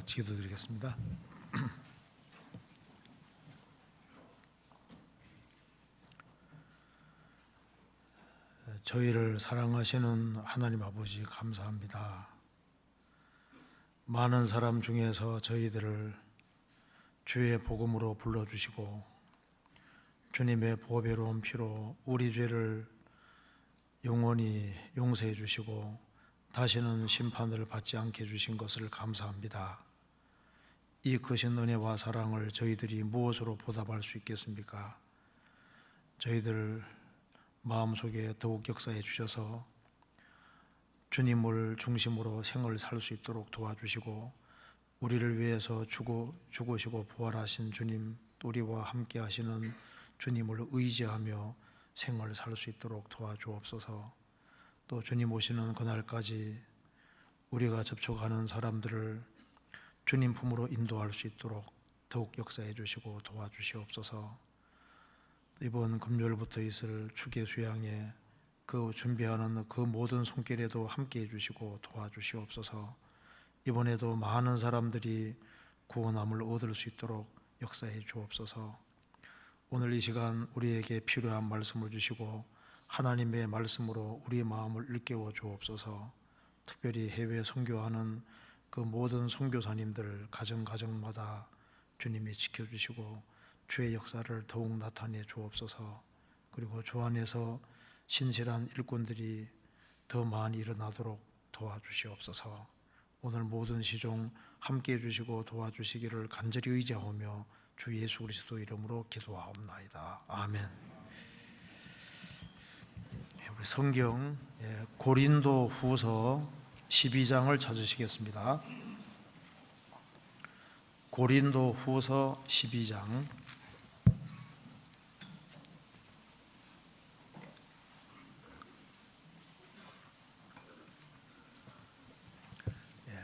같이 기도드리겠습니다. 저희를 사랑하시는 하나님 아버지 감사합니다. 많은 사람 중에서 저희들을 주의 복음으로 불러주시고 주님의 보배로운 피로 우리 죄를 영원히 용서해 주시고 다시는 심판을 받지 않게 해주신 것을 감사합니다. 이 크신 은혜와 사랑을 저희들이 무엇으로 보답할 수 있겠습니까? 저희들 마음속에 더욱 역사해 주셔서 주님을 중심으로 생을 살 수 있도록 도와주시고 우리를 위해서 죽으시고 부활하신 주님, 우리와 함께 하시는 주님을 의지하며 생을 살 수 있도록 도와주옵소서. 또 주님 오시는 그날까지 우리가 접촉하는 사람들을 주님 품으로 인도할 수 있도록 더욱 역사해 주시고 도와주시옵소서. 이번 금요일부터 있을 축의 수양에 그 준비하는 그 모든 손길에도 함께해 주시고 도와주시옵소서. 이번에도 많은 사람들이 구원함을 얻을 수 있도록 역사해 주옵소서. 오늘 이 시간 우리에게 필요한 말씀을 주시고 하나님의 말씀으로 우리의 마음을 일깨워 주옵소서. 특별히 해외 선교하는 그 모든 선교사님들 가정마다 주님이 지켜주시고 주의 역사를 더욱 나타내 주옵소서. 그리고 주 안에서 신실한 일꾼들이 더 많이 일어나도록 도와주시옵소서. 오늘 모든 시종 함께해 주시고 도와주시기를 간절히 의지하오며 주 예수 그리스도 이름으로 기도하옵나이다. 아멘. 우리 성경 고린도 후서 12장을 찾으시겠습니다. 고린도 후서 12장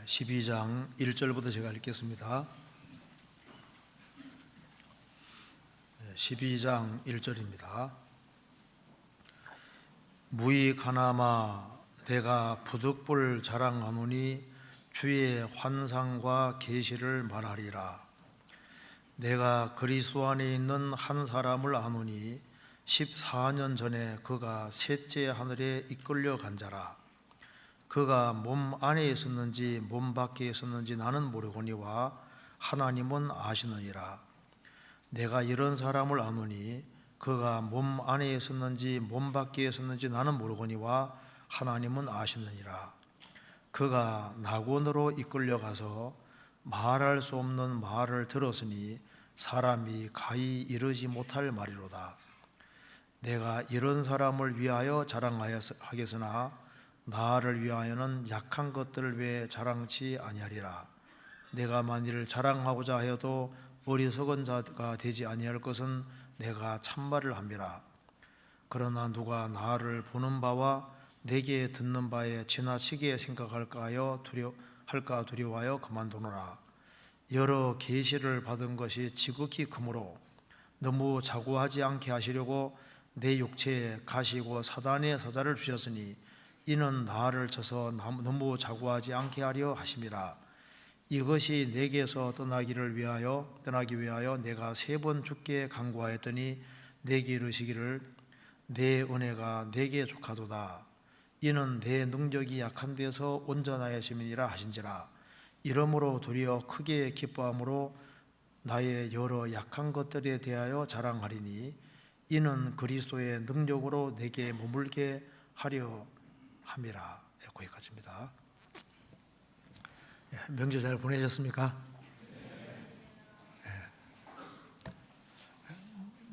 12장 1절부터 제가 읽겠습니다. 12장 1절입니다. 무익하나마 내가 부득불 자랑하노니 주의 환상과 계시를 말하리라. 내가 그리스도 안에 있는 한 사람을 아노니 14년 전에 그가 셋째 하늘에 이끌려 간 자라. 그가 몸 안에 있었는지 몸 밖에 있었는지 나는 모르거니와 하나님은 아시느니라. 내가 이런 사람을 아노니 그가 몸 안에 있었는지 몸 밖에 있었는지 나는 모르거니와 하나님은 아시느니라. 그가 낙원으로 이끌려가서 말할 수 없는 말을 들었으니 사람이 가히 이르지 못할 말이로다. 내가 이런 사람을 위하여 자랑하겠으나 나를 위하여는 약한 것들을 왜 자랑치 아니하리라. 내가 만일 자랑하고자 하여도 어리석은 자가 되지 아니할 것은 내가 참말을 함이라. 그러나 누가 나를 보는 바와 내게 듣는 바에 지나치게 생각할까 두려워하여 그만두노라. 여러 계시를 받은 것이 지극히 크므로 너무 자고하지 않게 하시려고 내 육체에 가시고 사단의 사자를 주셨으니 이는 나를 쳐서 너무 자고하지 않게 하려 하심이라. 이것이 내게서 떠나기 위하여 내가 3번 주께 간구하였더니 내게 이르시기를 내 은혜가 내게 족하도다. 이는 내 능력이 약한 데서 온전하심이니라 하신지라. 이러므로 도리어 크게 기뻐함으로 나의 여러 약한 것들에 대하여 자랑하리니 이는 그리스도의 능력으로 내게 머물게 하려 함이라. 거기까지입니다. 명절 잘 보내셨습니까?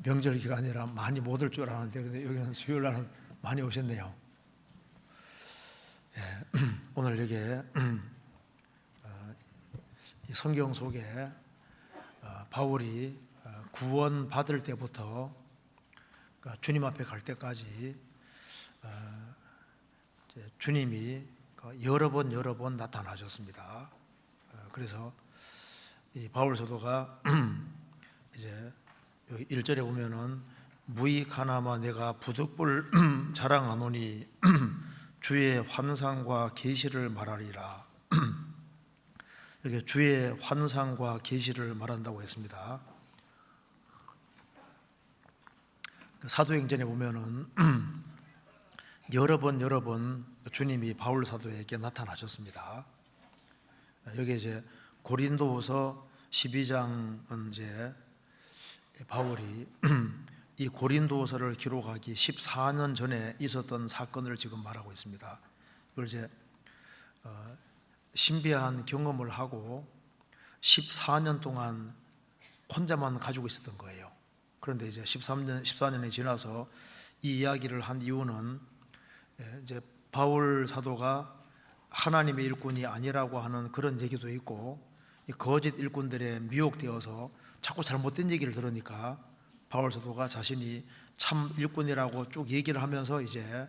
명절 기간이라 많이 못 올 줄 알았는데 근데 여기는 수요일 날은 많이 오셨네요. 오늘 여기에 성경 속에 바울이 구원 받을 때부터 주님 앞에 갈 때까지 주님이 여러 번 나타나셨습니다. 그래서 이 바울 사도가 이제 여기 1절에 보면은 무익하나마 내가 부득불 자랑하노니 주의 환상과 계시를 말하리라. 여기 주의 환상과 계시를 말한다고 했습니다. 사도행전에 보면은 여러 번 주님이 바울 사도에게 나타나셨습니다. 여기 이제 고린도후서 12장은 이제 바울이 이 고린도후서를 기록하기 14년 전에 있었던 사건을 지금 말하고 있습니다. 이걸 이제 신비한 경험을 하고 14년 동안 혼자만 가지고 있었던 거예요. 그런데 이제 14년이 지나서 이 이야기를 한 이유는 이제 바울 사도가 하나님의 일꾼이 아니라고 하는 그런 얘기도 있고, 이 거짓 일꾼들에 미혹되어서 자꾸 잘못된 얘기를 들으니까 바울 사도가 자신이 참 일꾼이라고 쭉 얘기를 하면서 이제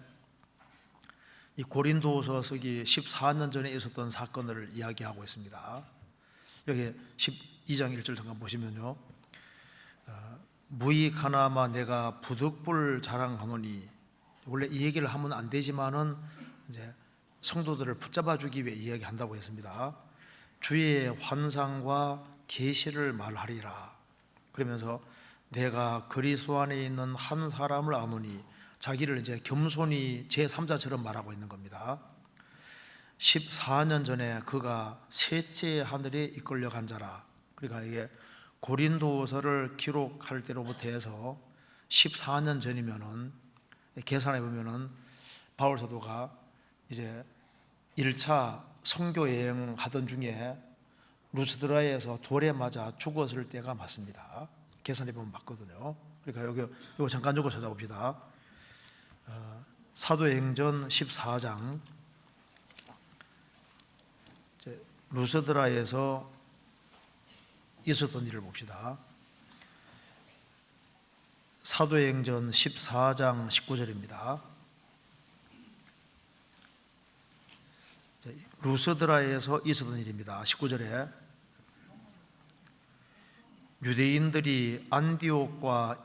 이 고린도후서 쓰기 14년 전에 있었던 사건을 이야기하고 있습니다. 여기 12장 1절 잠깐 보시면요, 무익하나마 내가 부득불 자랑하노니, 원래 이 얘기를 하면 안 되지만은 이제 성도들을 붙잡아 주기 위해 이야기한다고 했습니다. 주의 환상과 계시를 말하리라. 그러면서 내가 그리스도 안에 있는 한 사람을 아노니, 자기를 이제 겸손히 제3자처럼 말하고 있는 겁니다. 14년 전에 그가 셋째 하늘에 이끌려 간 자라. 그러니까 이게 고린도서를 기록할 때로부터 해서 14년 전이면은, 계산해 보면은 바울 사도가 이제 1차 선교 여행 하던 중에 루스드라에서 돌에 맞아 죽었을 때가 맞습니다. 계산해 보면 맞거든요. 그러니까 여기 잠깐 적어 찾아봅시다. 사도행전 14장, 루스드라에서 있었던 일을 봅시다. 사도행전 14장 19절입니다. 루스드라에서 있었던 일입니다. 19절에 유대인들이 안디옥과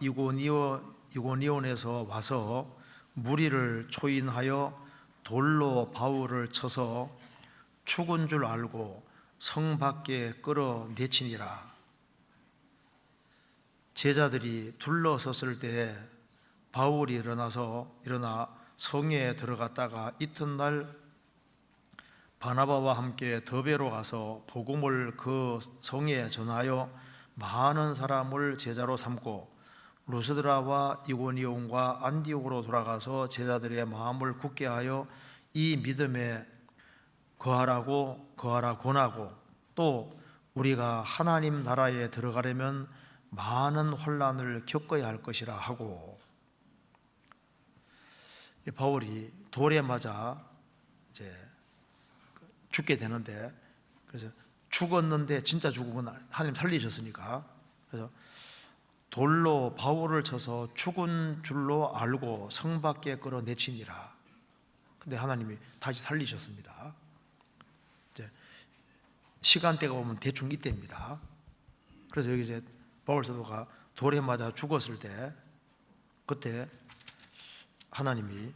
이고니온에서 와서 무리를 초인하여 돌로 바울을 쳐서 죽은 줄 알고 성 밖에 끌어내치니라. 제자들이 둘러섰을 때 바울이 일어나 성에 들어갔다가 이튿날 바나바와 함께 더베로 가서 복음을 그 성에 전하여 많은 사람을 제자로 삼고 루스드라와 이고니온과 안디옥으로 돌아가서 제자들의 마음을 굳게 하여 이 믿음에 거하라 권하고, 또 우리가 하나님 나라에 들어가려면 많은 혼란을 겪어야 할 것이라 하고, 바울이 돌에 맞아 이제 죽게 되는데, 그래서 죽었는데 진짜 죽은 건 하나님 살리셨으니까, 그래서 돌로 바울을 쳐서 죽은 줄로 알고 성 밖에 끌어내치니라. 근데 하나님이 다시 살리셨습니다. 이제 시간대가 오면 대충 이때입니다. 그래서 여기 이제 바울 사도가 돌에 맞아 죽었을 때, 그때 하나님이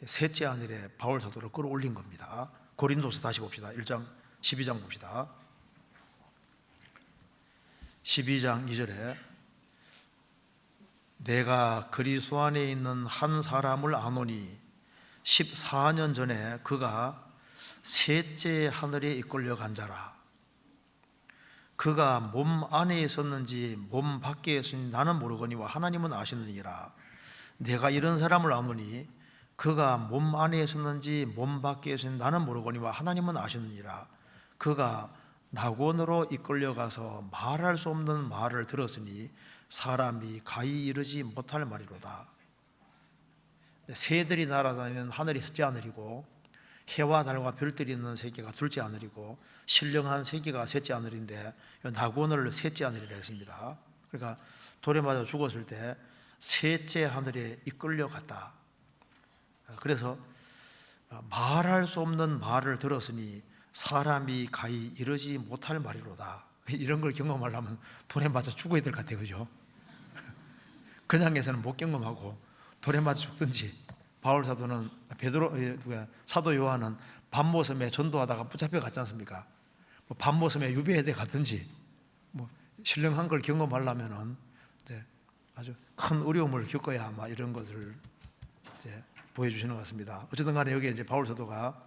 셋째 하늘에 바울 사도를 끌어올린 겁니다. 고린도서 다시 봅시다. 1장 12장 봅시다. 12장 2절에 내가 그리스도 안에 있는 한 사람을 아노니 14년 전에 그가 셋째 하늘에 이끌려 간 자라. 그가 몸 안에 있었는지 몸 밖에 있었는지 나는 모르거니와 하나님은 아시느니라. 내가 이런 사람을 아노니 그가 몸 안에 있었는지 몸 밖에 있었는지 나는 모르거니와 하나님은 아시느니라. 그가 낙원으로 이끌려가서 말할 수 없는 말을 들었으니 사람이 가히 이르지 못할 말이로다. 새들이 날아다니는 하늘이 첫째 하늘이고 해와 달과 별들이 있는 세계가 둘째 하늘이고 신령한 세계가 셋째 하늘인데 낙원을 셋째 하늘이라 했습니다. 그러니까 돌에 맞아 죽었을 때 셋째 하늘에 이끌려갔다. 그래서 말할 수 없는 말을 들었으니 사람이 가히 이르지 못할 말이로다. 이런 걸 경험하려면 돌에 맞아 죽어야 될 것 같아요. 그죠? 그냥 해서는 못 경험하고 돌에 맞아 죽든지, 바울 사도는 사도 요한은 밤모섬에 전도하다가 붙잡혀 갔지 않습니까? 뭐 밤모섬에 유배해대 갔든지 뭐 신령한 걸 경험하려면은 이제 아주 큰 어려움을 겪어야 아마 이런 것을 이제 보여주시는 것 같습니다. 어쨌든 간에 여기 이제 바울 사도가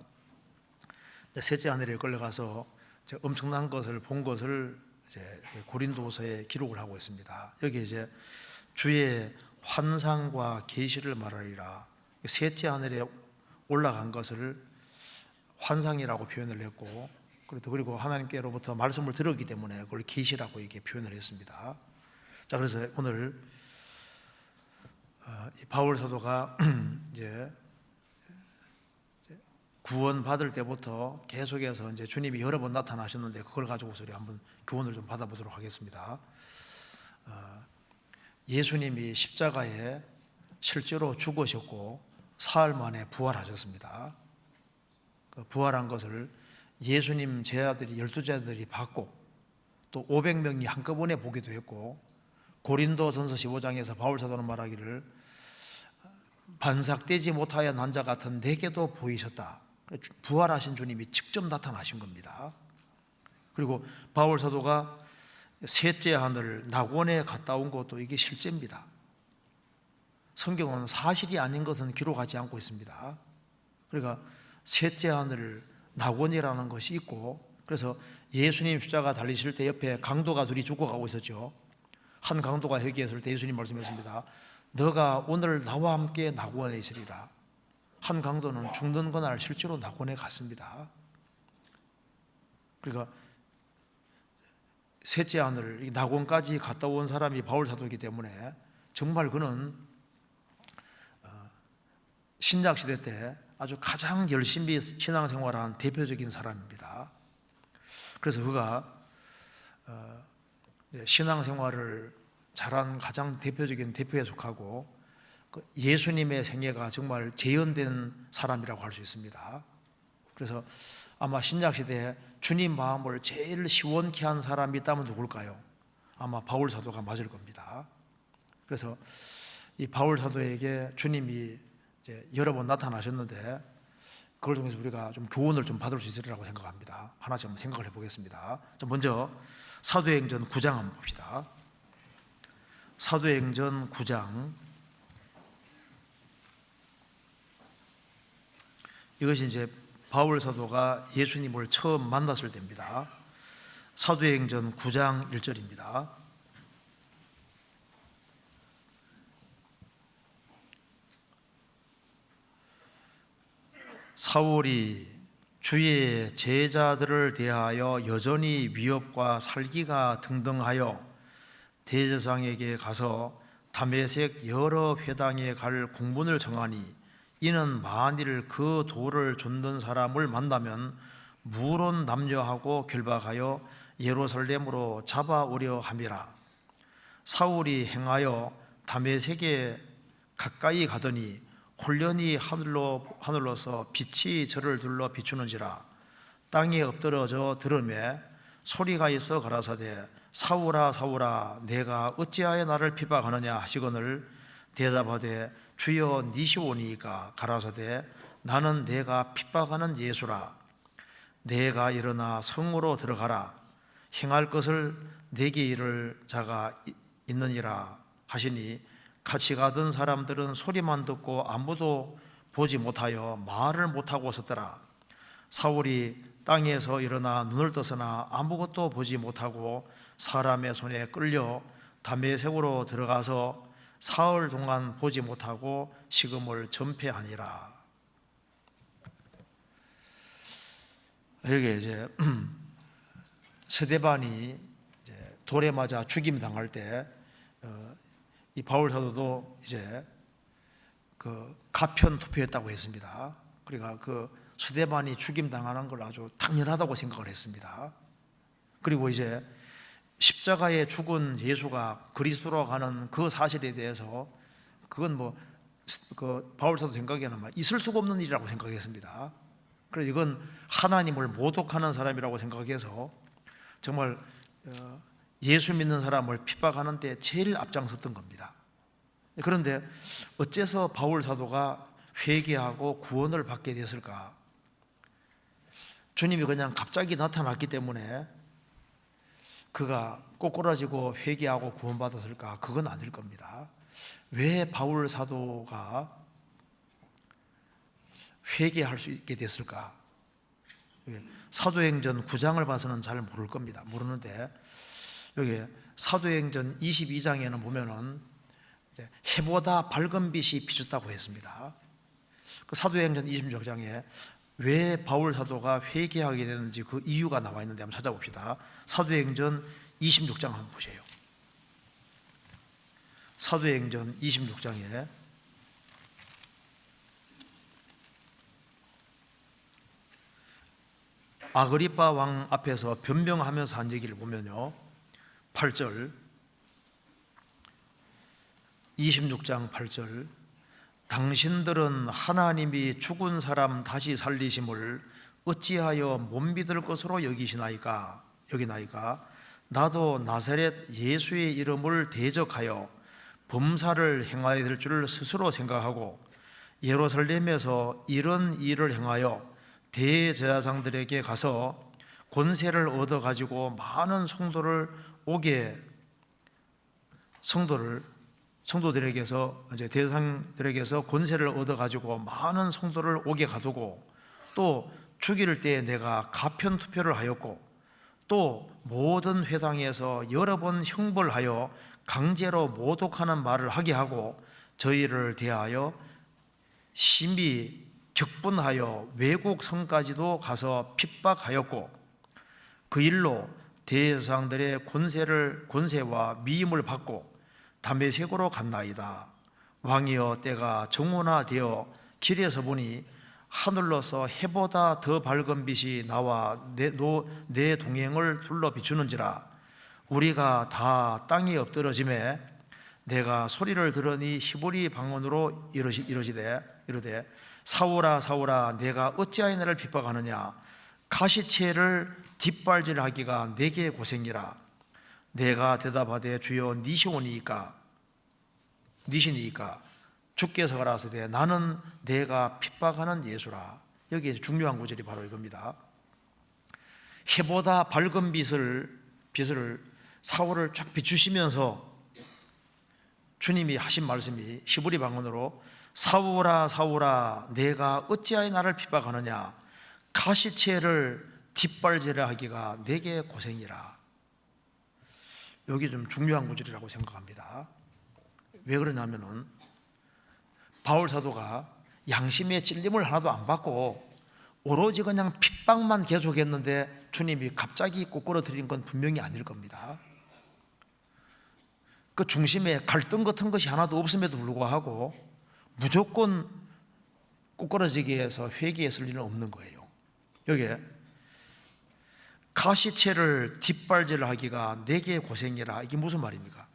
셋째 하늘에 끌려가서 이제 엄청난 것을 본 것을 이제 고린도서에 기록을 하고 있습니다. 여기 이제 주의 환상과 계시를 말하리라. 셋째 하늘에 올라간 것을 환상이라고 표현을 했고, 그리고 하나님께로부터 말씀을 들었기 때문에 그걸 계시라고 이렇게 표현을 했습니다. 자, 그래서 오늘 바울 사도가 이제 구원 받을 때부터 계속해서 이제 주님이 여러 번 나타나셨는데 그걸 가지고서 우리 한번 교훈을 좀 받아보도록 하겠습니다. 예수님이 십자가에 실제로 죽으셨고 사흘 만에 부활하셨습니다. 그 부활한 것을 예수님 제자들이 12제자들이 봤고 또 500명이 한꺼번에 보기도 했고, 고린도전서 15장에서 바울 사도는 말하기를 반삭되지 못하여 난 자 같은 내게도 보이셨다. 부활하신 주님이 직접 나타나신 겁니다. 그리고 바울 사도가 셋째 하늘 낙원에 갔다 온 것도 이게 실제입니다. 성경은 사실이 아닌 것은 기록하지 않고 있습니다. 그러니까 셋째 하늘 낙원이라는 것이 있고, 그래서 예수님 십자가 달리실 때 옆에 강도가 둘이 죽어가고 있었죠. 한 강도가 회개했을 때 예수님 말씀했습니다. 너가 오늘 나와 함께 낙원에 있으리라. 한 강도는 죽는 그날 실제로 낙원에 갔습니다. 그러니까 셋째 하늘 낙원까지 갔다 온 사람이 바울 사도이기 때문에 정말 그는 신약 시대 때 아주 가장 열심히 신앙생활한 대표적인 사람입니다. 그래서 그가 신앙생활을 잘한 가장 대표적인 대표에 속하고 예수님의 생애가 정말 재현된 사람이라고 할 수 있습니다. 그래서 아마 신약 시대에 주님 마음을 제일 시원케 한 사람이 있다면 누굴까요? 아마 바울 사도가 맞을 겁니다. 그래서 이 바울 사도에게 주님이 이제 여러 번 나타나셨는데 그걸 통해서 우리가 좀 교훈을 좀 받을 수 있으리라고 생각합니다. 하나씩 한번 생각을 해보겠습니다. 먼저 사도행전 9장 한번 봅시다. 사도행전 9장, 이것이 이제 바울 사도가 예수님을 처음 만났을 때입니다. 사도행전 9장 1절입니다. 사울이 주의 제자들을 대하여 여전히 위협과 살기가 등등하여 대제사장에게 가서 다메섹 여러 회당에 갈 공문을 정하니 이는 만일 그 돌을 줍는 사람을 만나면 무론 남녀하고 결박하여 예루살렘으로 잡아오려 함이라. 사울이 행하여 다메섹에 가까이 가더니 홀련히 하늘로서 빛이 저를 둘러 비추는지라. 땅에 엎드러져 들으매 소리가 있어 가라사대 사울아 사울아 내가 어찌하여 나를 핍박하느냐 하시거늘 대답하되 주여 니시오니이까 가라사대 나는 내가 핍박하는 예수라. 내가 일어나 성으로 들어가라. 행할 것을 내게 이를 자가 있느니라 하시니 같이 가던 사람들은 소리만 듣고 아무도 보지 못하여 말을 못하고 섰더라. 사울이 땅에서 일어나 눈을 떠서나 아무것도 보지 못하고 사람의 손에 끌려 다메섹으로 들어가서 사흘 동안 보지 못하고 식음을 전폐하니라. 여기 이제 스데반이 이제 돌에 맞아 죽임 당할 때 이 바울 사도도 이제 그 가편 투표했다고 했습니다. 그러니까 그 스데반이 죽임 당하는 걸 아주 당연하다고 생각을 했습니다. 그리고 이제 십자가에 죽은 예수가 그리스도라고 하는 그 사실에 대해서 그건 그 바울 사도 생각에는 있을 수가 없는 일이라고 생각했습니다. 그래서 이건 하나님을 모독하는 사람이라고 생각해서 정말 예수 믿는 사람을 핍박하는 데 제일 앞장섰던 겁니다. 그런데 어째서 바울 사도가 회개하고 구원을 받게 됐을까? 주님이 그냥 갑자기 나타났기 때문에 그가 꼬꾸라지고 회개하고 구원받았을까? 그건 아닐 겁니다. 왜 바울 사도가 회개할 수 있게 됐을까? 사도행전 9장을 봐서는 잘 모를 겁니다. 모르는데 여기 사도행전 22장에는 보면은 해보다 밝은 빛이 비쳤다고 했습니다. 그 사도행전 26장에 왜 바울 사도가 회개하게 되는지 그 이유가 나와 있는데 한번 찾아봅시다. 사도행전 26장 한번 보세요. 사도행전 26장에 아그리빠 왕 앞에서 변명하면서 한 얘기를 보면요, 8절 26장 8절 당신들은 하나님이 죽은 사람 다시 살리심을 어찌하여 못 믿을 것으로 여기시나이까? 나도 나사렛 예수의 이름을 대적하여 범사를 행하여야 될 줄 스스로 생각하고 예루살렘에서 이런 일을 행하여 대제사장들에게 가서 권세를 얻어가지고 많은 성도들에게서 이제 대상들에게서 권세를 얻어가지고 많은 성도를 오게 가두고 또 죽일 때 내가 가편 투표를 하였고 또 모든 회당에서 여러 번 형벌하여 강제로 모독하는 말을 하게 하고 저희를 대하여 심히 격분하여 외국 성까지도 가서 핍박하였고 그 일로 대제사장들의 권세와 미임을 받고 다메섹으로 갔나이다. 왕이여 때가 정오나되어 길에서 보니 하늘로서 해보다 더 밝은 빛이 나와 내 동행을 둘러 비추는지라. 우리가 다 땅에 엎드러짐에 내가 소리를 들으니 히브리 방언으로 이르되 사울아 사울아 내가 어찌하여 나를 핍박하느냐. 가시체를 뒷발질하기가 내게 고생이라. 내가 대답하되 주여 니시니이까 주께서 가라사대 나는 내가 핍박하는 예수라. 여기 중요한 구절이 바로 이겁니다. 해보다 밝은 빛을 사울을 쫙 비추시면서 주님이 하신 말씀이 히브리 방언으로 사울아 사울아 내가 어찌하여 나를 핍박하느냐. 가시체를 뒷발질하기가 내게 고생이라. 여기 좀 중요한 구절이라고 생각합니다. 왜 그러냐면은 바울 사도가 양심의 찔림을 하나도 안 받고 오로지 그냥 핍박만 계속했는데 주님이 갑자기 꼬꾸라뜨린 건 분명히 아닐 겁니다. 그 중심에 갈등 같은 것이 하나도 없음에도 불구하고 무조건 꼬꾸라지게 해서 회개했을 일은 없는 거예요. 여기에 가시체를 뒷발질하기가 내게 고생이라. 이게 무슨 말입니까?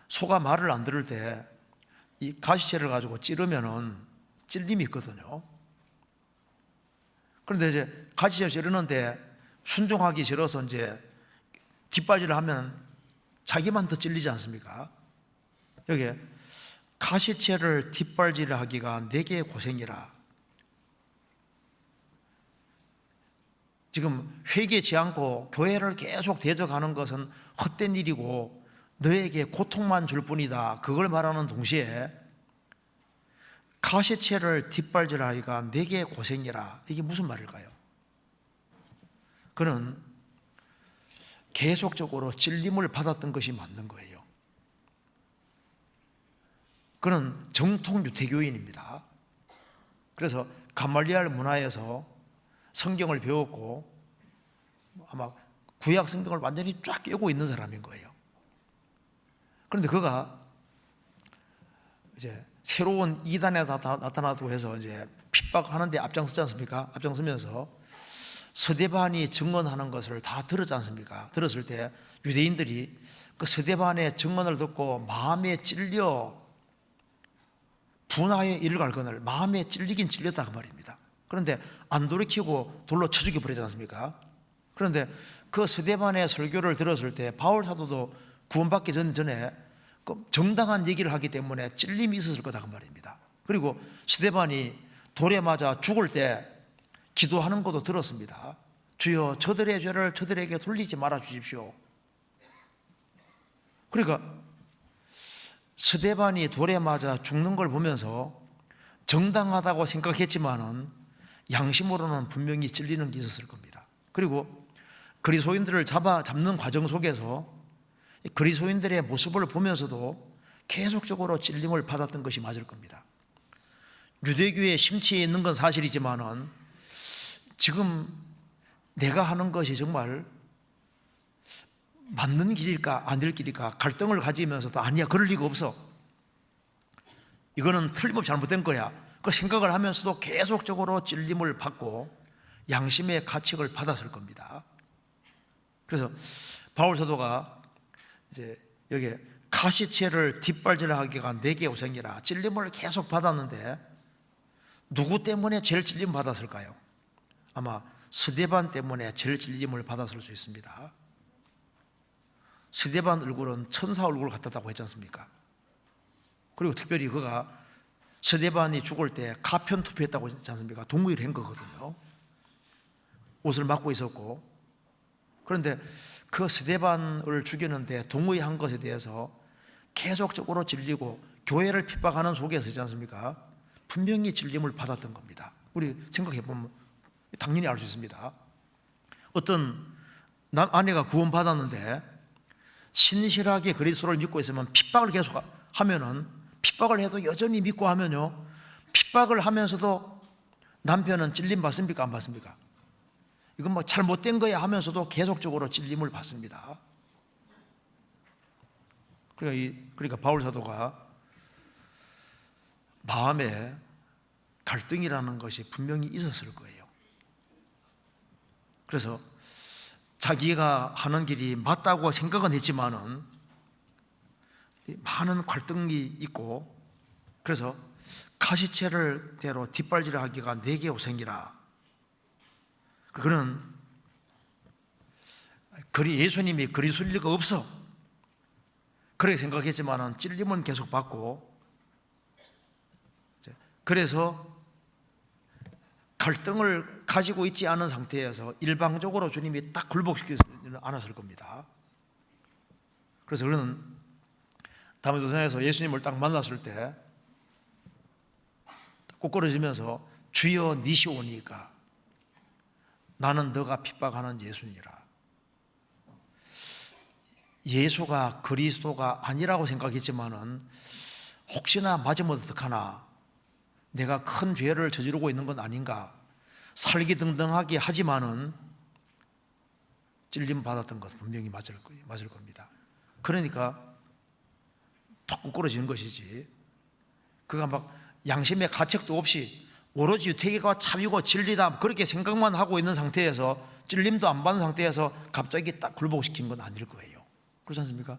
소가 말을 안 들을 때 이 가시체를 가지고 찌르면은 찔림이 있거든요. 그런데 이제 가시체를 찌르는데 순종하기 싫어서 이제 뒷발질을 하면 자기만 더 찔리지 않습니까? 여기에 가시체를 뒷발질하기가 내게 고생이라. 지금 회개치 않고 교회를 계속 대적하는 것은 헛된 일이고 너에게 고통만 줄 뿐이다. 그걸 말하는 동시에 가시체를 뒷발질하기가 내게 고생이라. 이게 무슨 말일까요? 그는 계속적으로 찔림을 받았던 것이 맞는 거예요. 그는 정통 유태교인입니다. 그래서 가말리알 문화에서 성경을 배웠고 아마 구약 성경을 완전히 쫙 깨고 있는 사람인 거예요. 그런데 그가 이제 새로운 이단에 나타나고 해서 이제 핍박하는데 앞장서지 않습니까? 앞장서면서 스데반이 증언하는 것을 다 들었지 않습니까? 들었을 때 유대인들이 그 스데반의 증언을 듣고 마음에 찔려 분하에 이르갈거늘 마음에 찔리긴 찔렸다 그 말입니다. 그런데 안 돌이키고 돌로 쳐 죽여버리지 않습니까? 그런데 그 스데반의 설교를 들었을 때 바울 사도도 구원받기 전에 그 정당한 얘기를 하기 때문에 찔림이 있었을 거다 그 말입니다. 그리고 스데반이 돌에 맞아 죽을 때 기도하는 것도 들었습니다. 주여 저들의 죄를 저들에게 돌리지 말아 주십시오. 그러니까 스데반이 돌에 맞아 죽는 걸 보면서 정당하다고 생각했지만은 양심으로는 분명히 찔리는 게 있었을 겁니다. 그리고 그리스도인들을 잡는 과정 속에서 그리스도인들의 모습을 보면서도 계속적으로 찔림을 받았던 것이 맞을 겁니다. 유대교에 심취해 있는 건 사실이지만은 지금 내가 하는 것이 정말 맞는 길일까 아닐 길일까 갈등을 가지면서도 아니야 그럴 리가 없어, 이거는 틀림없이 잘못된 거야, 그 생각을 하면서도 계속적으로 찔림을 받고 양심의 가책을 받았을 겁니다. 그래서 바울 사도가 이제 여기 가시체를 뒷발질하기가 내게 고생이라 찔림을 계속 받았는데 누구 때문에 제일 찔림 받았을까요? 아마 스데반 때문에 제일 찔림을 받았을 수 있습니다. 스데반 얼굴은 천사 얼굴 같았다고 했지 않습니까? 그리고 특별히 그가 스데반이 죽을 때 가편 투표했다고 했지 않습니까? 동의를 한 거거든요. 옷을 맞고 있었고. 그런데 그 스데반을 죽이는데 동의한 것에 대해서 계속적으로 찔리고 교회를 핍박하는 속에서 있지 않습니까? 분명히 찔림을 받았던 겁니다. 우리 생각해 보면 당연히 알 수 있습니다. 어떤 아내가 구원받았는데 신실하게 그리스도를 믿고 있으면 핍박을 계속 하면은, 핍박을 해도 여전히 믿고 하면요, 핍박을 하면서도 남편은 찔림 받습니까 안 받습니까? 이건 뭐 잘못된 거야 하면서도 계속적으로 찔림을 받습니다. 그러니까 바울 사도가 마음에 갈등이라는 것이 분명히 있었을 거예요. 그래서 자기가 하는 길이 맞다고 생각은 했지만은 많은 갈등이 있고, 그래서 가시체를 대로 뒷발질을 하기가 내게 고생이라. 그는 예수님이 그리스도일 리가 없어 그렇게 생각했지만은 찔림은 계속 받고, 그래서 갈등을 가지고 있지 않은 상태에서 일방적으로 주님이 딱 굴복시키지는 않았을 겁니다. 그래서 그는 다메도산에서 예수님을 딱 만났을 때 꼬꾸러지면서 주여 니시오니까 나는 너가 핍박하는 예수니라. 예수가 그리스도가 아니라고 생각했지만은 혹시나 맞으면 어떡하나, 내가 큰 죄를 저지르고 있는 건 아닌가 살기등등하게 하지만은 찔림 받았던 것 분명히 맞을 겁니다. 그러니까 톡 꾸꾸러지는 것이지, 그가 막 양심의 가책도 없이 오로지 유태기가 참이고 진리다 그렇게 생각만 하고 있는 상태에서 찔림도 안 받는 상태에서 갑자기 딱 굴복시킨 건 아닐 거예요. 그렇지 않습니까?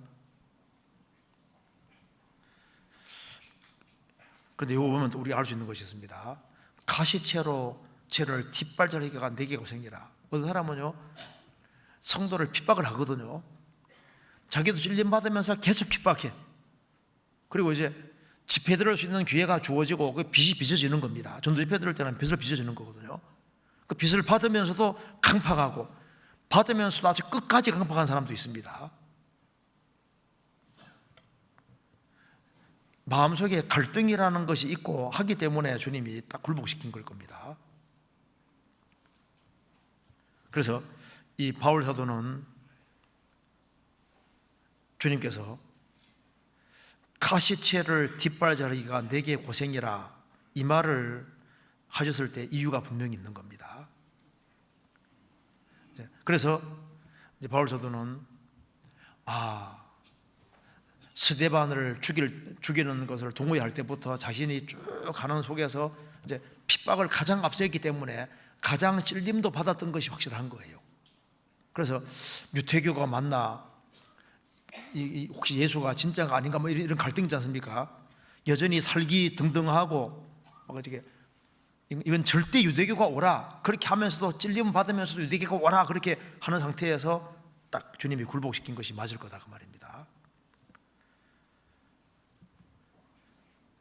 그런데 이거 보면 우리가 알 수 있는 것이 있습니다. 가시체로 죄를 뒷발질하기가 내게 고생이라. 어떤 사람은요 성도를 핍박을 하거든요. 자기도 찔림 받으면서 계속 핍박해. 그리고 이제 집회 들을 수 있는 기회가 주어지고 그 빚이 빚어지는 겁니다. 전도 집회 들을 때는 빚을 빚어지는 거거든요. 그 빚을 받으면서도 강팍하고 받으면서도 아주 끝까지 강팍한 사람도 있습니다. 마음속에 갈등이라는 것이 있고 하기 때문에 주님이 딱 굴복시킨 걸 겁니다. 그래서 이 바울 사도는 주님께서 가시체를 뒷발자르기가 내게 고생이라 이 말을 하셨을 때 이유가 분명히 있는 겁니다. 그래서 바울 사도는 스데반을 죽이는 것을 동의할 때부터 자신이 쭉 가는 속에서 이제 핍박을 가장 앞서 했기 때문에 가장 찔림도 받았던 것이 확실한 거예요. 그래서 유태교가 맞나, 혹시 예수가 진짜가 아닌가 뭐 이런 갈등이 있지 않습니까? 여전히 살기 등등하고 이건 절대 유대교가 오라 그렇게 하면서도 찔림 받으면서도 유대교가 오라 그렇게 하는 상태에서 딱 주님이 굴복시킨 것이 맞을 거다 그 말입니다.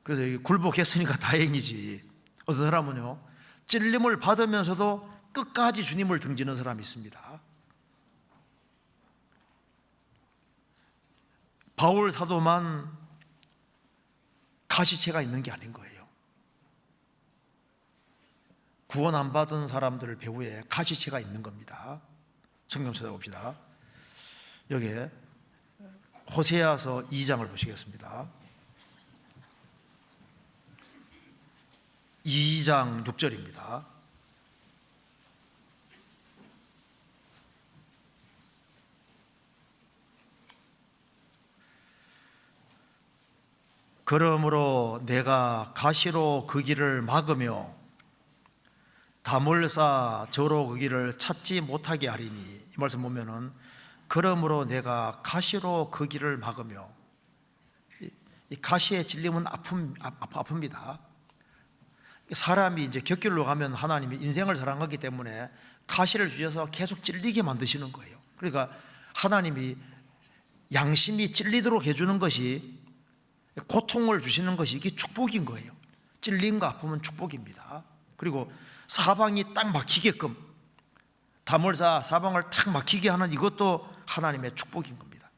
그래서 굴복했으니까 다행이지 어떤 사람은요, 찔림을 받으면서도 끝까지 주님을 등지는 사람이 있습니다. 바울 사도만 가시체가 있는 게 아닌 거예요. 구원 안 받은 사람들 배후에 가시체가 있는 겁니다. 성경 찾아봅시다. 여기에 호세아서 2장을 보시겠습니다. 2장 6절입니다. 그러므로 내가 가시로 그 길을 막으며 다물사 저로 그 길을 찾지 못하게 하리니, 이 말씀 보면은 그러므로 내가 가시로 그 길을 막으며, 이 가시의 찔림은 아픕니다. 사람이 이제 곁길로 가면 하나님이 인생을 사랑하기 때문에 가시를 주셔서 계속 찔리게 만드시는 거예요. 그러니까 하나님이 양심이 찔리도록 해주는 것이, 고통을 주시는 것이 이게 축복인 거예요. 찔림과 아픔은 축복입니다. 그리고 사방이 딱 막히게끔, 다물사 사방을 딱 막히게 하는 이것도 하나님의 축복인 겁니다.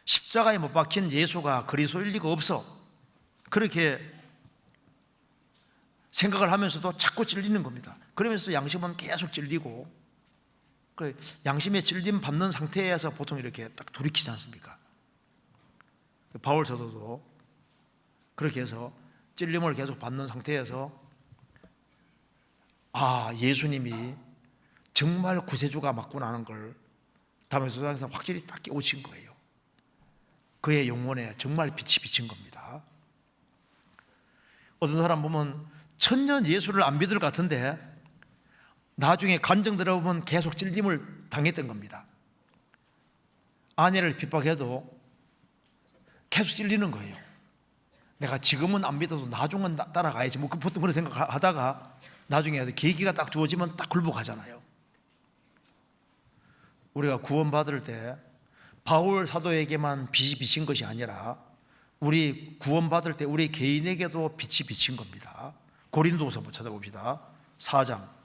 십자가에 못 박힌 예수가 그리스도일 리가 없어, 그렇게 생각을 하면서도 자꾸 찔리는 겁니다. 그러면서도 양심은 계속 찔리고, 양심의 찔림 받는 상태에서 보통 이렇게 딱 돌이키지 않습니까? 바울 사도도 그렇게 해서 찔림을 계속 받는 상태에서, 예수님이 정말 구세주가 맞구나 하는 걸 다메섹 도상에서 확실히 딱 깨우친 거예요. 그의 영혼에 정말 빛이 비친 겁니다. 어떤 사람 보면 천년 예수를 안 믿을 것 같은데 나중에 간증 들어보면 계속 찔림을 당했던 겁니다. 아내를 핍박해도 계속 찔리는 거예요. 내가 지금은 안 믿어도 나중은 따라가야지, 뭐 보통 그런 생각하다가 나중에 계기가 딱 주어지면 딱 굴복하잖아요. 우리가 구원받을 때 바울 사도에게만 빛이 비친 것이 아니라 우리 구원받을 때 우리 개인에게도 빛이 비친 겁니다. 고린도후서 찾아봅시다. 4장.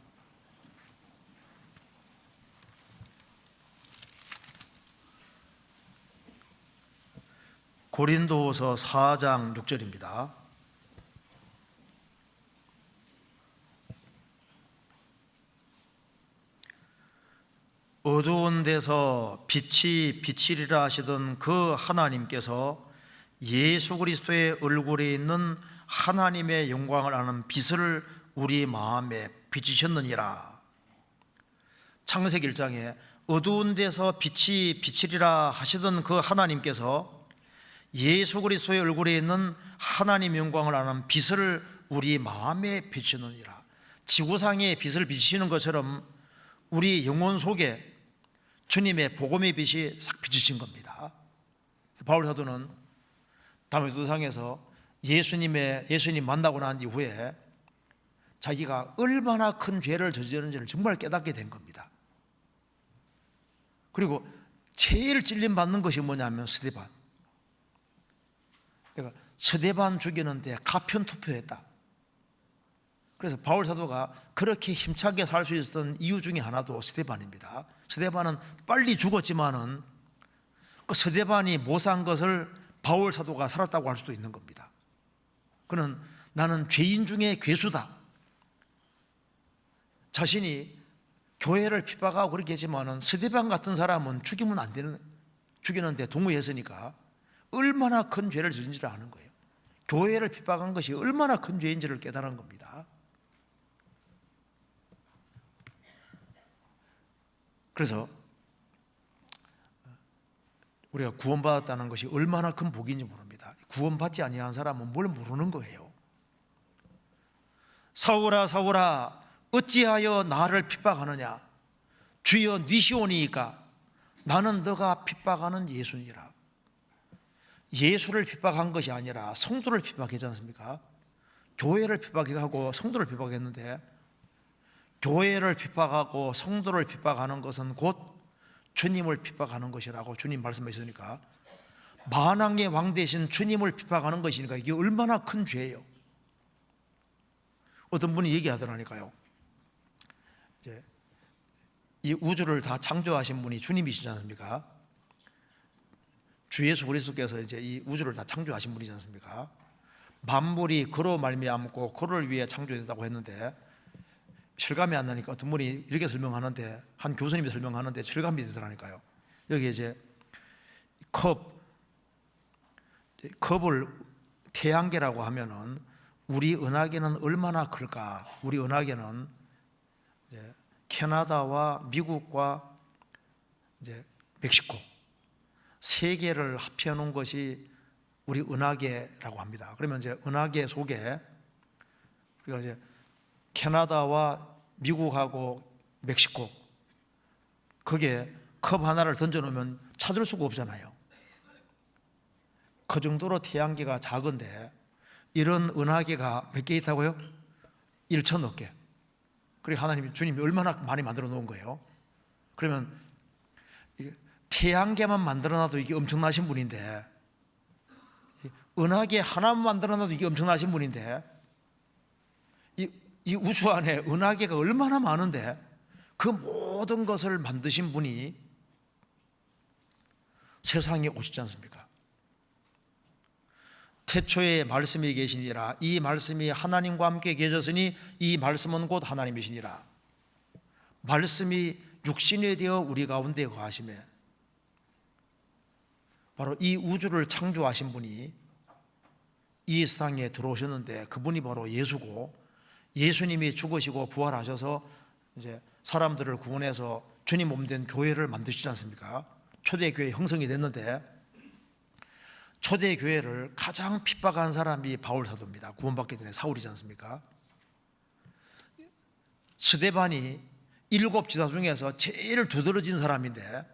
고린도후서 4장 6절입니다. 어두운 데서 빛이 비치리라 하시던 그 하나님께서 예수 그리스도의 얼굴에 있는 하나님의 영광을 아는 빛을 우리 마음에 비치셨느니라. 창세기 1장에 어두운 데서 빛이 비치리라 하시던 그 하나님께서 예수 그리스도의 얼굴에 있는 하나님의 영광을 아는 빛을 우리 마음에 비치느니라. 지구상에 빛을 비치는 것처럼 우리 영혼 속에 주님의 복음의 빛이 싹 비치신 겁니다. 바울 사도는 다메섹 도상에서 예수님 만나고 난 이후에 자기가 얼마나 큰 죄를 저질렀는지를 정말 깨닫게 된 겁니다. 그리고 제일 찔림받는 것이 뭐냐면 스데반. 내가 스데반 죽이는데 가편투표했다. 그래서 바울 사도가 그렇게 힘차게 살 수 있었던 이유 중에 하나도 스데반입니다. 스데반은 빨리 죽었지만은 그 스데반이 못 산 것을 바울 사도가 살았다고 할 수도 있는 겁니다. 그는 나는 죄인 중에 괴수다. 자신이 교회를 핍박하고 그렇게 했지만은 스데반 같은 사람은 죽이면 안 되는, 죽이는데 동의했으니까 얼마나 큰 죄를 저지른지를 아는 거예요. 교회를 핍박한 것이 얼마나 큰 죄인지를 깨달은 겁니다. 그래서 우리가 구원받았다는 것이 얼마나 큰 복인지 모릅니다. 구원받지 아니한 사람은 뭘 모르는 거예요. 사울아 사울아 어찌하여 나를 핍박하느냐. 주여 니시오니이까 나는 너가 핍박하는 예수니라. 예수를 핍박한 것이 아니라 성도를 핍박했지 않습니까? 교회를 핍박하고 성도를 핍박했는데, 교회를 핍박하고 성도를 핍박하는 것은 곧 주님을 핍박하는 것이라고 주님 말씀하셨으니까, 만왕의 왕 되신 주님을 핍박하는 것이니까 이게 얼마나 큰 죄예요. 어떤 분이 얘기하더라니까요. 이제 이 우주를 다 창조하신 분이 주님이시지 않습니까? 주 예수 그리스도께서 이제 이 우주를 다 창조하신 분이지 않습니까? 만물이 그로 말미암고 그를 위해 창조됐다고 했는데 실감이 안 나니까 어떤 분이 이렇게 설명하는데, 한 교수님이 설명하는데 실감이 되더라니까요. 여기 이제 컵을 태양계라고 하면은 우리 은하계는 얼마나 클까? 우리 은하계는 이제 캐나다와 미국과 이제 멕시코 세 개를 합해 놓은 것이 우리 은하계라고 합니다. 그러면 이제 은하계 속에 우리가 이제 캐나다와 미국하고 멕시코, 거기에 컵 하나를 던져 놓으면 찾을 수가 없잖아요. 그 정도로 태양계가 작은데 이런 은하계가 몇 개 있다고요? 1천억 개. 그리고 하나님이, 주님이 얼마나 많이 만들어 놓은 거예요. 그러면 태양계만 만들어 놔도 이게 엄청나신 분인데, 은하계 하나만 만들어 놔도 이게 엄청나신 분인데, 이 우주 안에 은하계가 얼마나 많은데 그 모든 것을 만드신 분이 세상에 오시지 않습니까? 태초에 말씀이 계시니라. 이 말씀이 하나님과 함께 계셨으니 이 말씀은 곧 하나님이시니라. 말씀이 육신이 되어 우리 가운데 거하시며, 바로 이 우주를 창조하신 분이 이 세상에 들어오셨는데, 그분이 바로 예수고, 예수님이 죽으시고 부활하셔서 이제 사람들을 구원해서 주님 몸 된 교회를 만드시지 않습니까? 초대교회 형성이 됐는데, 초대교회를 가장 핍박한 사람이 바울 사도입니다. 구원받기 전에 사울이지 않습니까? 스데반이 7지사 중에서 제일 두드러진 사람인데,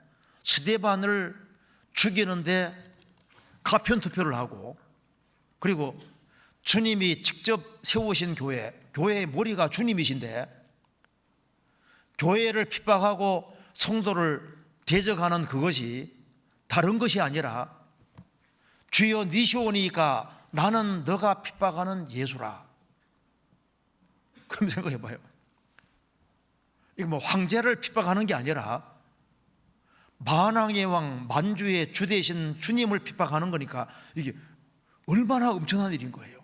스데반을 죽이는데 가편 투표를 하고, 그리고 주님이 직접 세우신 교회의 머리가 주님이신데, 교회를 핍박하고 성도를 대적하는 그것이 다른 것이 아니라 주여 니시오니까 나는 너가 핍박하는 예수라. 그럼 생각해 봐요. 이게 뭐 황제를 핍박하는 게 아니라 만왕의 왕, 만주의 주 대신 주님을 핍박하는 거니까 이게 얼마나 엄청난 일인 거예요.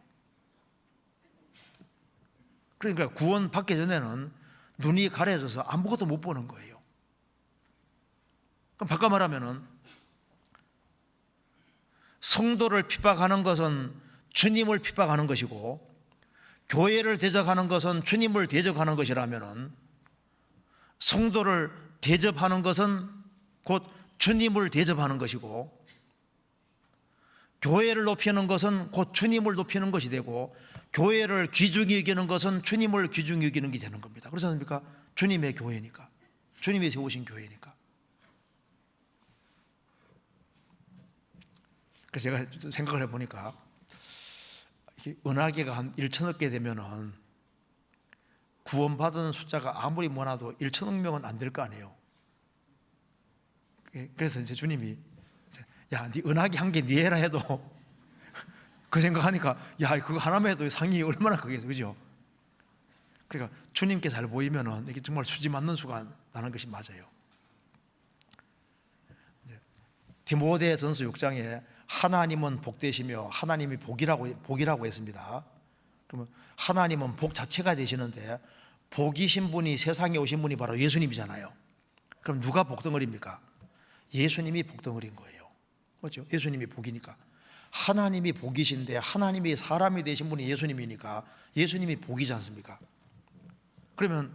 그러니까 구원 받기 전에는 눈이 가려져서 아무것도 못 보는 거예요. 그럼 바꿔 말하면은, 성도를 핍박하는 것은 주님을 핍박하는 것이고, 교회를 대적하는 것은 주님을 대적하는 것이라면은, 성도를 대접하는 것은 곧 주님을 대접하는 것이고, 교회를 높이는 것은 곧 주님을 높이는 것이 되고, 교회를 귀중히 여기는 것은 주님을 귀중히 여기는 게 되는 겁니다. 그렇지 않습니까? 주님의 교회니까, 주님이 세우신 교회니까. 그래서 제가 생각을 해보니까 은하계가 한 1천억 개 되면은 구원받은 숫자가 아무리 많아도 1천억 명은 안 될 거 아니에요. 그래서 이제 주님이, 야, 네 은하계 한 개 네 해라 해도 그 생각하니까, 야, 그거 하나만 해도 상이 얼마나 크겠어, 그죠? 그러니까 주님께 잘 보이면은 이게 정말 수지 맞는 수가 나는 것이 맞아요. 디모데전서 6장에 하나님은 복되시며 하나님이 복이라고 했습니다. 그러면 하나님은 복 자체가 되시는데, 복이신 분이, 세상에 오신 분이 바로 예수님이잖아요. 그럼 누가 복덩어리입니까? 예수님이 복덩어리인 거예요. 그렇죠? 예수님이 복이니까. 하나님이 복이신데 하나님이 사람이 되신 분이 예수님이니까 예수님이 복이지 않습니까? 그러면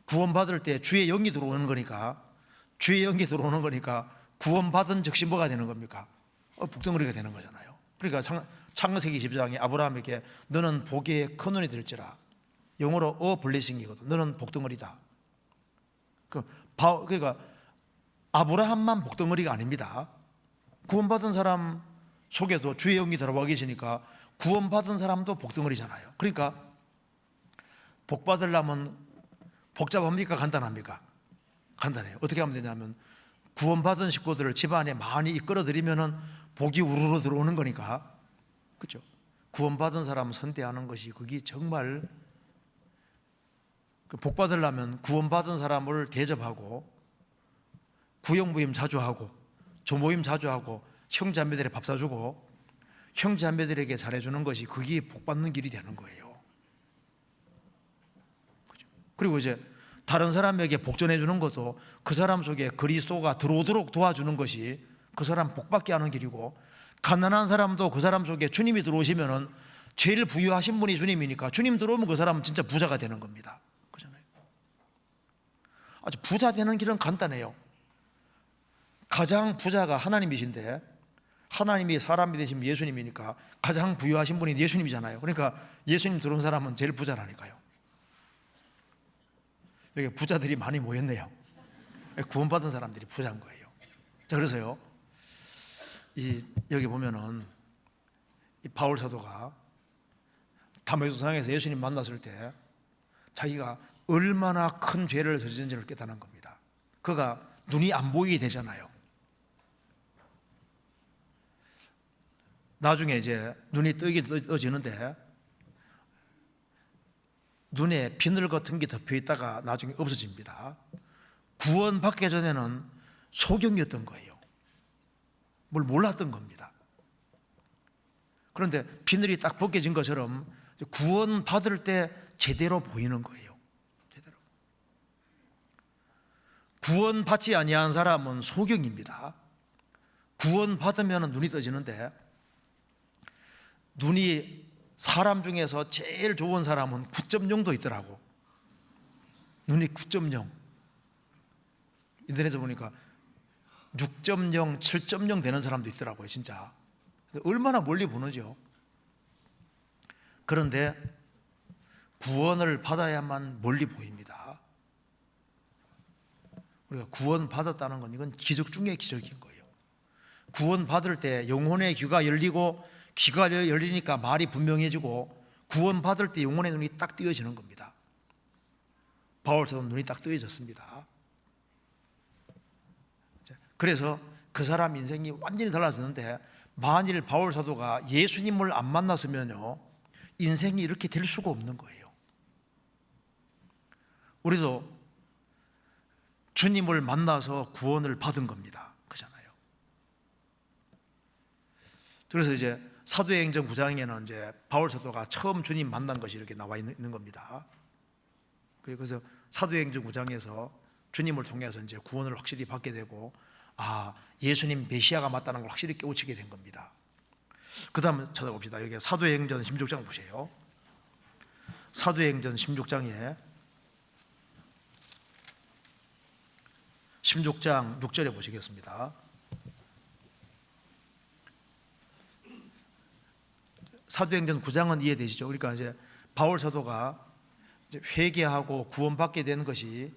구원받을 때 주의 영이 들어오는 거니까, 주의 영이 들어오는 거니까 구원받은 즉시 뭐가 되는 겁니까? 복덩어리가 되는 거잖아요. 그러니까 창세기 12장에 아브라함에게 너는 복의 큰 눈이 될지라, 영어로 블레싱이거든. 너는 복덩어리다. 그러니까 아브라함만 복덩어리가 아닙니다. 구원받은 사람 속에도 주의 영이 들어와 계시니까 구원받은 사람도 복덩어리잖아요. 그러니까 복 받으려면 복잡합니까? 간단합니까? 간단해요. 어떻게 하면 되냐면, 구원받은 식구들을 집안에 많이 이끌어들이면은 복이 우르르 들어오는 거니까, 그렇죠? 구원받은 사람 선대하는 것이 그게 정말 복 받으려면 구원받은 사람을 대접하고 구역모임 자주 하고 조모임 자주 하고 형제자매들에게 밥 사주고 형제자매들에게 잘해주는 것이 그게 복 받는 길이 되는 거예요. 그리고 이제 다른 사람에게 복전해 주는 것도 그 사람 속에 그리스도가 들어오도록 도와주는 것이 그 사람 복받게 하는 길이고, 가난한 사람도 그 사람 속에 주님이 들어오시면은 제일 부유하신 분이 주님이니까 주님 들어오면 그 사람은 진짜 부자가 되는 겁니다. 그렇잖아요. 아주 부자 되는 길은 간단해요. 가장 부자가 하나님이신데 하나님이 사람이 되신 예수님이니까 가장 부유하신 분이 예수님이잖아요. 그러니까 예수님 들어온 사람은 제일 부자라니까요. 여기 부자들이 많이 모였네요. 구원받은 사람들이 부자인 거예요. 자, 그래서요, 여기 보면은 이 바울 사도가 다메섹상에서 예수님 만났을 때 자기가 얼마나 큰 죄를 저지른지를 깨닫는 겁니다. 그가 눈이 안 보이게 되잖아요. 나중에 이제 눈이 떠지는데 눈에 비늘 같은 게 덮여 있다가 나중에 없어집니다. 구원받기 전에는 소경이었던 거예요. 뭘 몰랐던 겁니다. 그런데 비늘이 딱 벗겨진 것처럼 구원받을 때 제대로 보이는 거예요. 제대로. 구원받지 아니한 사람은 소경입니다. 구원받으면 눈이 떠지는데, 눈이 사람 중에서 제일 좋은 사람은 9.0도 있더라고. 눈이 9.0. 인터넷에 보니까 6.0, 7.0 되는 사람도 있더라고요, 진짜. 얼마나 멀리 보는지요. 그런데 구원을 받아야만 멀리 보입니다. 우리가 구원 받았다는 건 이건 기적 중에 기적인 거예요. 구원 받을 때 영혼의 귀가 열리고, 귀가 열리니까 말이 분명해지고, 구원 받을 때 영혼의 눈이 딱 뜨여지는 겁니다. 바울 사도는 눈이 딱 뜨여졌습니다. 그래서 그 사람 인생이 완전히 달라졌는데, 만일 바울 사도가 예수님을 안 만났으면요, 인생이 이렇게 될 수가 없는 거예요. 우리도 주님을 만나서 구원을 받은 겁니다. 그잖아요. 그래서 이제 사도행전 9장에는 이제 바울 사도가 처음 주님 만난 것이 이렇게 나와 있는 겁니다. 그래서 사도행전 9장에서 주님을 통해서 이제 구원을 확실히 받게 되고, 예수님 메시아가 맞다는 걸 확실히 깨우치게 된 겁니다. 그 다음 찾아봅시다. 여기 사도행전 16장 보세요. 사도행전 16장에 16장 6절에 보시겠습니다. 사도행전 9장은 이해되시죠? 그러니까 이제 바울 사도가 이제 회개하고 구원받게 되는 것이,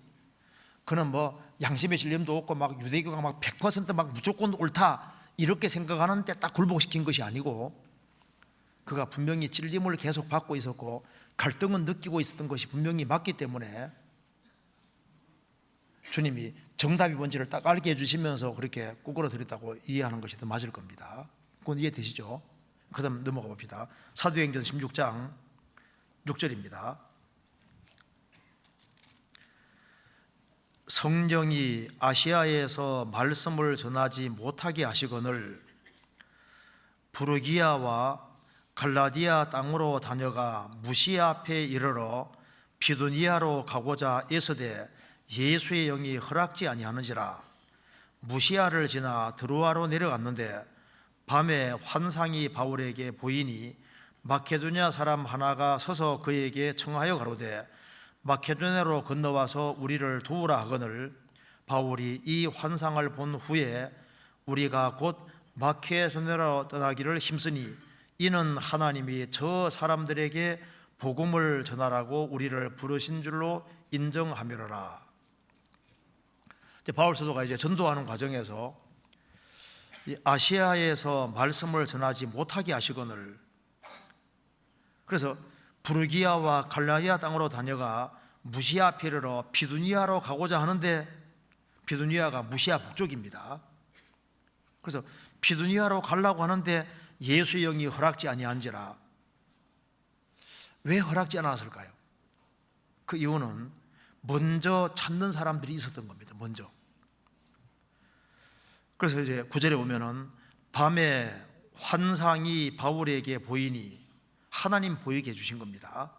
그는 뭐 양심의 질림도 없고 막 유대교가 막 100% 막 무조건 옳다 이렇게 생각하는데 딱 굴복시킨 것이 아니고, 그가 분명히 찔림을 계속 받고 있었고 갈등은 느끼고 있었던 것이 분명히 맞기 때문에 주님이 정답이 뭔지를 딱 알게 해주시면서 그렇게 꼬꾸라들였다고 이해하는 것이 더 맞을 겁니다. 그건 이해되시죠? 그 다음 넘어가 봅시다. 사도행전 16장 6절입니다. 성령이 아시아에서 말씀을 전하지 못하게 하시거늘 부르기아와 갈라디아 땅으로 다녀가 무시아 앞에 이르러 비두니아로 가고자 애쓰되 예수의 영이 허락지 아니하는지라. 무시아를 지나 드로아로 내려갔는데 밤에 환상이 바울에게 보이니 마케도냐 사람 하나가 서서 그에게 청하여 가로되 마케도냐로 건너와서 우리를 도우라 하거늘, 바울이 이 환상을 본 후에 우리가 곧 마케도냐로 떠나기를 힘쓰니 이는 하나님이 저 사람들에게 복음을 전하라고 우리를 부르신 줄로 인정하미로라. 바울 사도가 이제 전도하는 과정에서 아시아에서 말씀을 전하지 못하게 하시거늘, 그래서 부르기아와 갈라디아 땅으로 다녀가 무시아 앞에 이르러 비두니아로 가고자 하는데, 비두니아가 무시아 북쪽입니다. 그래서 비두니아로 가려고 하는데 예수의 영이 허락지 아니한지라. 왜 허락지 않았을까요? 그 이유는 먼저 찾는 사람들이 있었던 겁니다. 먼저. 그래서 이제 9절에 보면은 밤에 환상이 바울에게 보이니 하나님 보이게 해주신 겁니다.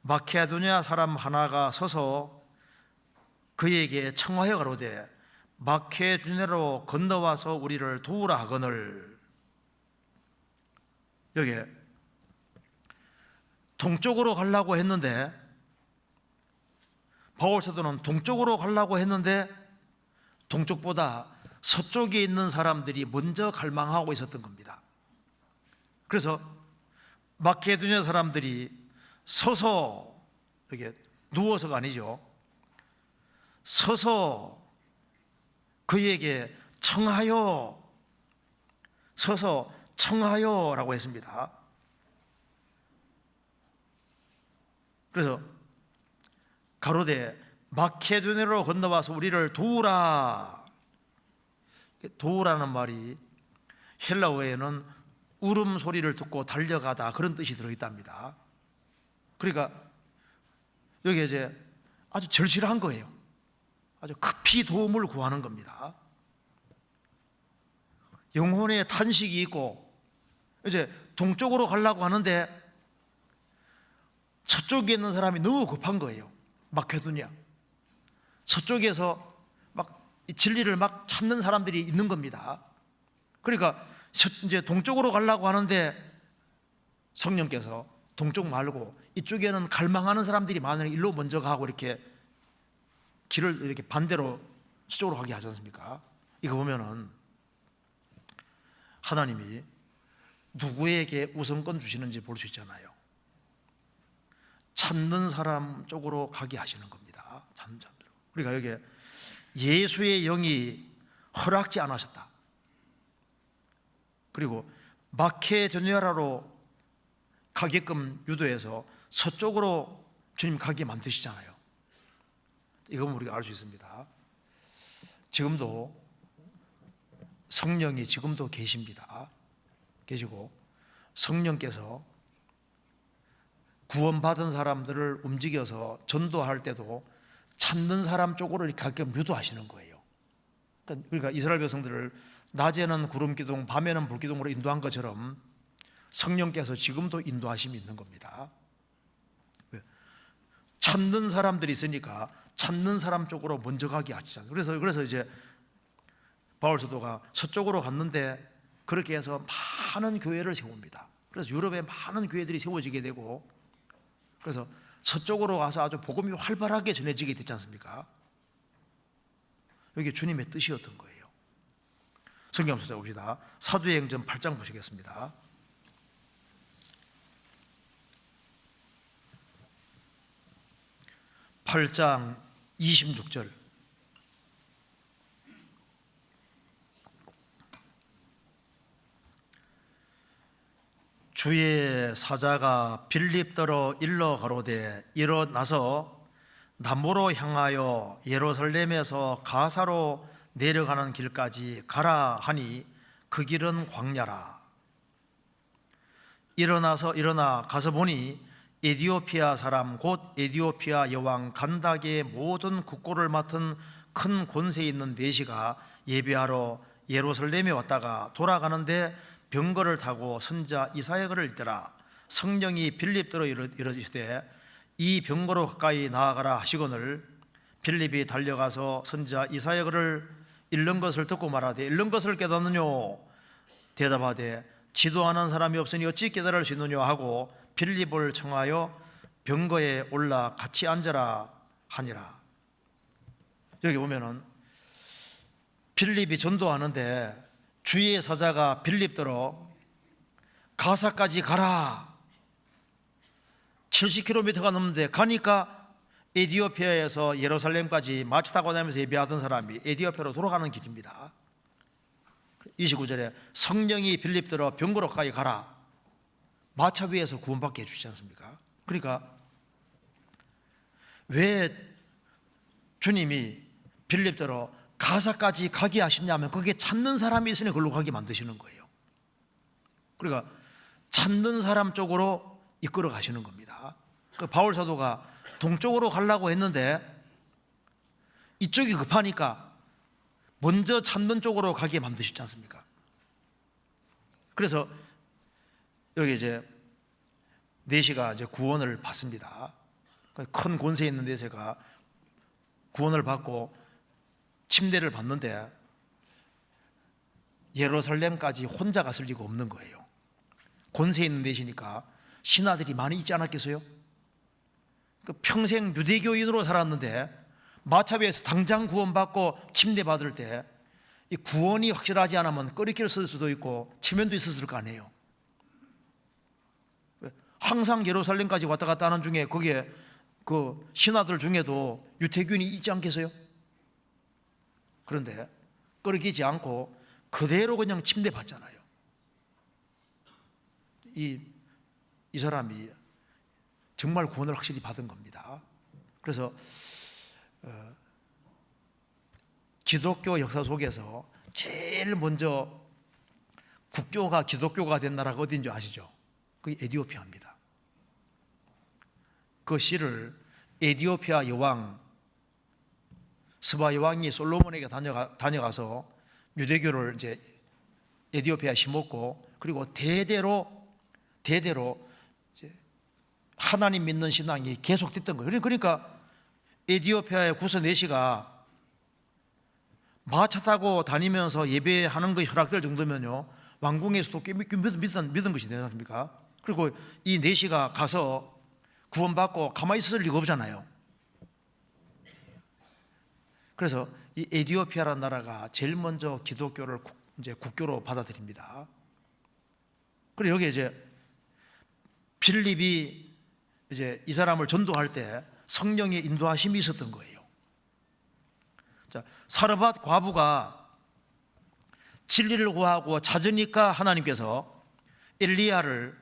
마케도냐 사람 하나가 서서 그에게 청하여 가로되 마케도냐로 건너와서 우리를 도우라 하거늘. 여기 동쪽으로 가려고 했는데, 바울 사도는 동쪽으로 가려고 했는데 동쪽보다 서쪽에 있는 사람들이 먼저 갈망하고 있었던 겁니다. 그래서 마케도냐 사람들이 서서, 이게 누워서가 아니죠, 서서 그에게 청하여, 서서 청하여라고 했습니다. 그래서 가로되 마케도냐로 건너와서 우리를 도우라. 도우라는 말이 헬라어에는 울음소리를 듣고 달려가다, 그런 뜻이 들어있답니다. 그러니까 여기 이제 아주 절실한 거예요. 아주 급히 도움을 구하는 겁니다. 영혼의 탄식이 있고 이제 동쪽으로 가려고 하는데 서쪽에 있는 사람이 너무 급한 거예요. 마케도냐 서쪽에서 막 진리를 막 찾는 사람들이 있는 겁니다. 그러니까 이제 동쪽으로 가려고 하는데 성령께서 동쪽 말고 이쪽에는 갈망하는 사람들이 많으니 일로 먼저 가고 이렇게 길을 이렇게 반대로 서쪽으로 가게 하지 않습니까? 이거 보면은 하나님이 누구에게 우선권 주시는지 볼 수 있잖아요. 찾는 사람 쪽으로 가게 하시는 겁니다. 찾는 사람. 그러니까 여기 예수의 영이 허락지 않으셨다. 그리고 마케도냐로 가게끔 유도해서 서쪽으로 주님 가게 만드시잖아요. 이건 우리가 알 수 있습니다. 지금도 성령이 지금도 계십니다. 계시고 성령께서 구원받은 사람들을 움직여서 전도할 때도 찾는 사람 쪽으로 이렇게 가끔 유도하시는 거예요. 그러니까 이스라엘 백성들을 낮에는 구름기둥, 밤에는 불기둥으로 인도한 것처럼 성령께서 지금도 인도하심이 있는 겁니다. 찾는 사람들이 있으니까 찾는 사람 쪽으로 먼저 가게 하시잖아요. 그래서 이제 바울 사도가 서쪽으로 갔는데 그렇게 해서 많은 교회를 세웁니다. 그래서 유럽에 많은 교회들이 세워지게 되고, 그래서 서쪽으로 가서 아주 복음이 활발하게 전해지게 됐지 않습니까? 이게 주님의 뜻이었던 거예요. 성경 한번 찾아봅시다. 사도행전 8장 보시겠습니다. 8장 26절. 주의 사자가 빌립더러 일러 가로되 일어나서 남보로 향하여 예루살렘에서 가사로 내려가는 길까지 가라 하니 그 길은 광야라. 일어나 가서 보니 에디오피아 사람 곧 에디오피아 여왕 간닥의 모든 국고를 맡은 큰 권세 있는 내시가 예배하러 예루살렘에 왔다가 돌아가는데 병거를 타고 선자 이사야를 읽더라. 성령이 빌립더러 이르시되 이 병거로 가까이 나아가라 하시거늘 빌립이 달려가서 선자 이사야를 읽는 것을 듣고 말하되 읽는 것을 깨닫느뇨? 대답하되 지도하는 사람이 없으니 어찌 깨달을 수 있느냐 하고 빌립을 청하여 병거에 올라 같이 앉아라 하니라. 여기 보면은 빌립이 전도하는데 주의 사자가 빌립더러 가사까지 가라. 70km가 넘는데 가니까 에디오피아에서 예루살렘까지 마치 타고 다니면서 예배하던 사람이 에디오피아로 돌아가는 길입니다. 29절에 성령이 빌립더러 병거로 가까이 가라. 마차 위에서 구원받게 해주시지 않습니까? 그러니까 왜 주님이 빌립더러 가사까지 가게 하시냐면 거기에 찾는 사람이 있으니 그걸로 가게 만드시는 거예요. 그러니까 찾는 사람 쪽으로 이끌어 가시는 겁니다. 그 바울 사도가 동쪽으로 가려고 했는데 이쪽이 급하니까 먼저 찾는 쪽으로 가게 만드셨지 않습니까? 그래서 여기 이제 내시가 이제 구원을 받습니다. 큰 권세 있는 내시가 구원을 받고 침례를 받는데 예루살렘까지 혼자 갔을 리가 없는 거예요. 권세 있는 내시니까 신하들이 많이 있지 않았겠어요? 평생 유대교인으로 살았는데 마차비에서 당장 구원받고 침례받을 때 이 구원이 확실하지 않으면 꺼리끼를 쓸 수도 있고 체면도 있었을 거 아니에요. 항상 예루살렘까지 왔다 갔다 하는 중에 거기에 그 신하들 중에도 유태교인이 있지 않겠어요? 그런데 꺼리끼지 않고 그대로 그냥 침례받잖아요. 이 사람이 정말 구원을 확실히 받은 겁니다. 그래서 기독교 역사 속에서 제일 먼저 국교가 기독교가 된 나라가 어딘지 아시죠? 그게 에티오피아입니다. 그 시를 에티오피아 여왕 스바 여왕이 솔로몬에게 다녀가서 유대교를 이제 에티오피아에 심었고, 그리고 대대로 이제 하나님 믿는 신앙이 계속됐던 거예요. 그러니까 에티오피아의 구서 내시가 마차 타고 다니면서 예배하는 거 허락될 정도면요, 왕궁에서도 꽤 믿은 것이 되지 않습니까? 그리고 이 내시가 가서 구원받고 가만히 있을 리가 없잖아요. 그래서 이 에티오피아라는 나라가 제일 먼저 기독교를 이제 국교로 받아들입니다. 그리고 여기 이제 빌립이 이제 이 사람을 전도할 때 성령의 인도하심이 있었던 거예요. 자, 사르밧 과부가 진리를 구하고 찾으니까 하나님께서 엘리야를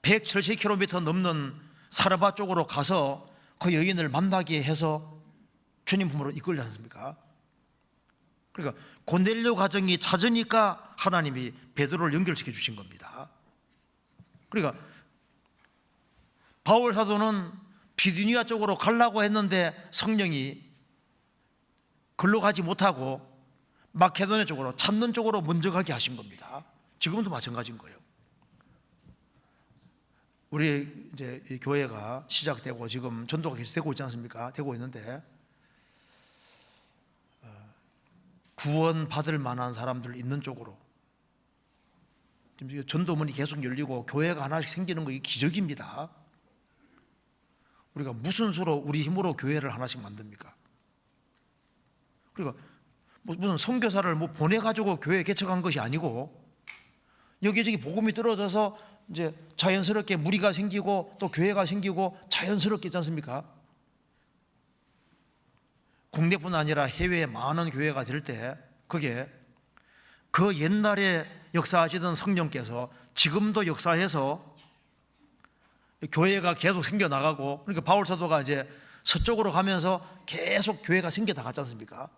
170km 넘는 사르밧 쪽으로 가서 그 여인을 만나게 해서 주님 품으로 이끌지 않습니까? 그러니까 고넬료 가정이 찾으니까 하나님이 베드로를 연결시켜 주신 겁니다. 그러니까 바울 사도는 비두니아 쪽으로 가려고 했는데 성령이 글로 가지 못하고 마케도니아 쪽으로 찾는 쪽으로 먼저 가게 하신 겁니다. 지금도 마찬가지인 거예요. 우리 이제 이 교회가 시작되고 지금 전도가 계속 되고 있지 않습니까? 되고 있는데 구원 받을 만한 사람들 있는 쪽으로 지금 전도문이 계속 열리고 교회가 하나씩 생기는 거 이게 기적입니다. 우리가 무슨 수로 우리 힘으로 교회를 하나씩 만듭니까? 그러니까 무슨 선교사를 뭐 보내가지고 교회 개척한 것이 아니고 여기저기 복음이 떨어져서 이제 자연스럽게 무리가 생기고 또 교회가 생기고 자연스럽게 있지 않습니까? 국내뿐 아니라 해외에 많은 교회가 될 때 그게 그 옛날에 역사하시던 성령께서 지금도 역사해서 교회가 계속 생겨나가고, 그러니까 바울 사도가 이제 서쪽으로 가면서 계속 교회가 생겨나갔지 않습니까?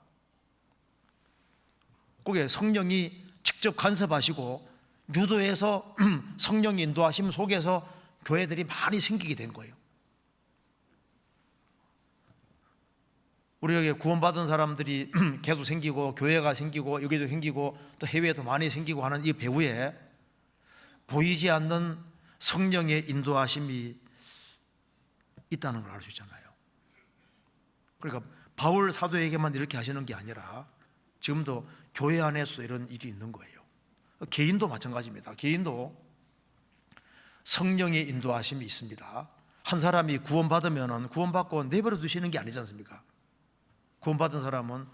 거기에 성령이 직접 간섭하시고 유도해서 성령의 인도하심 속에서 교회들이 많이 생기게 된 거예요. 우리 여기 구원받은 사람들이 계속 생기고 교회가 생기고 여기도 생기고 또 해외에도 많이 생기고 하는 이 배후에 보이지 않는 성령의 인도하심이 있다는 걸 알 수 있잖아요. 그러니까 바울 사도에게만 이렇게 하시는 게 아니라 지금도 교회 안에서 이런 일이 있는 거예요. 개인도 마찬가지입니다. 개인도 성령의 인도하심이 있습니다. 한 사람이 구원받으면 구원받고 내버려 두시는 게 아니지 않습니까? 구원받은 사람은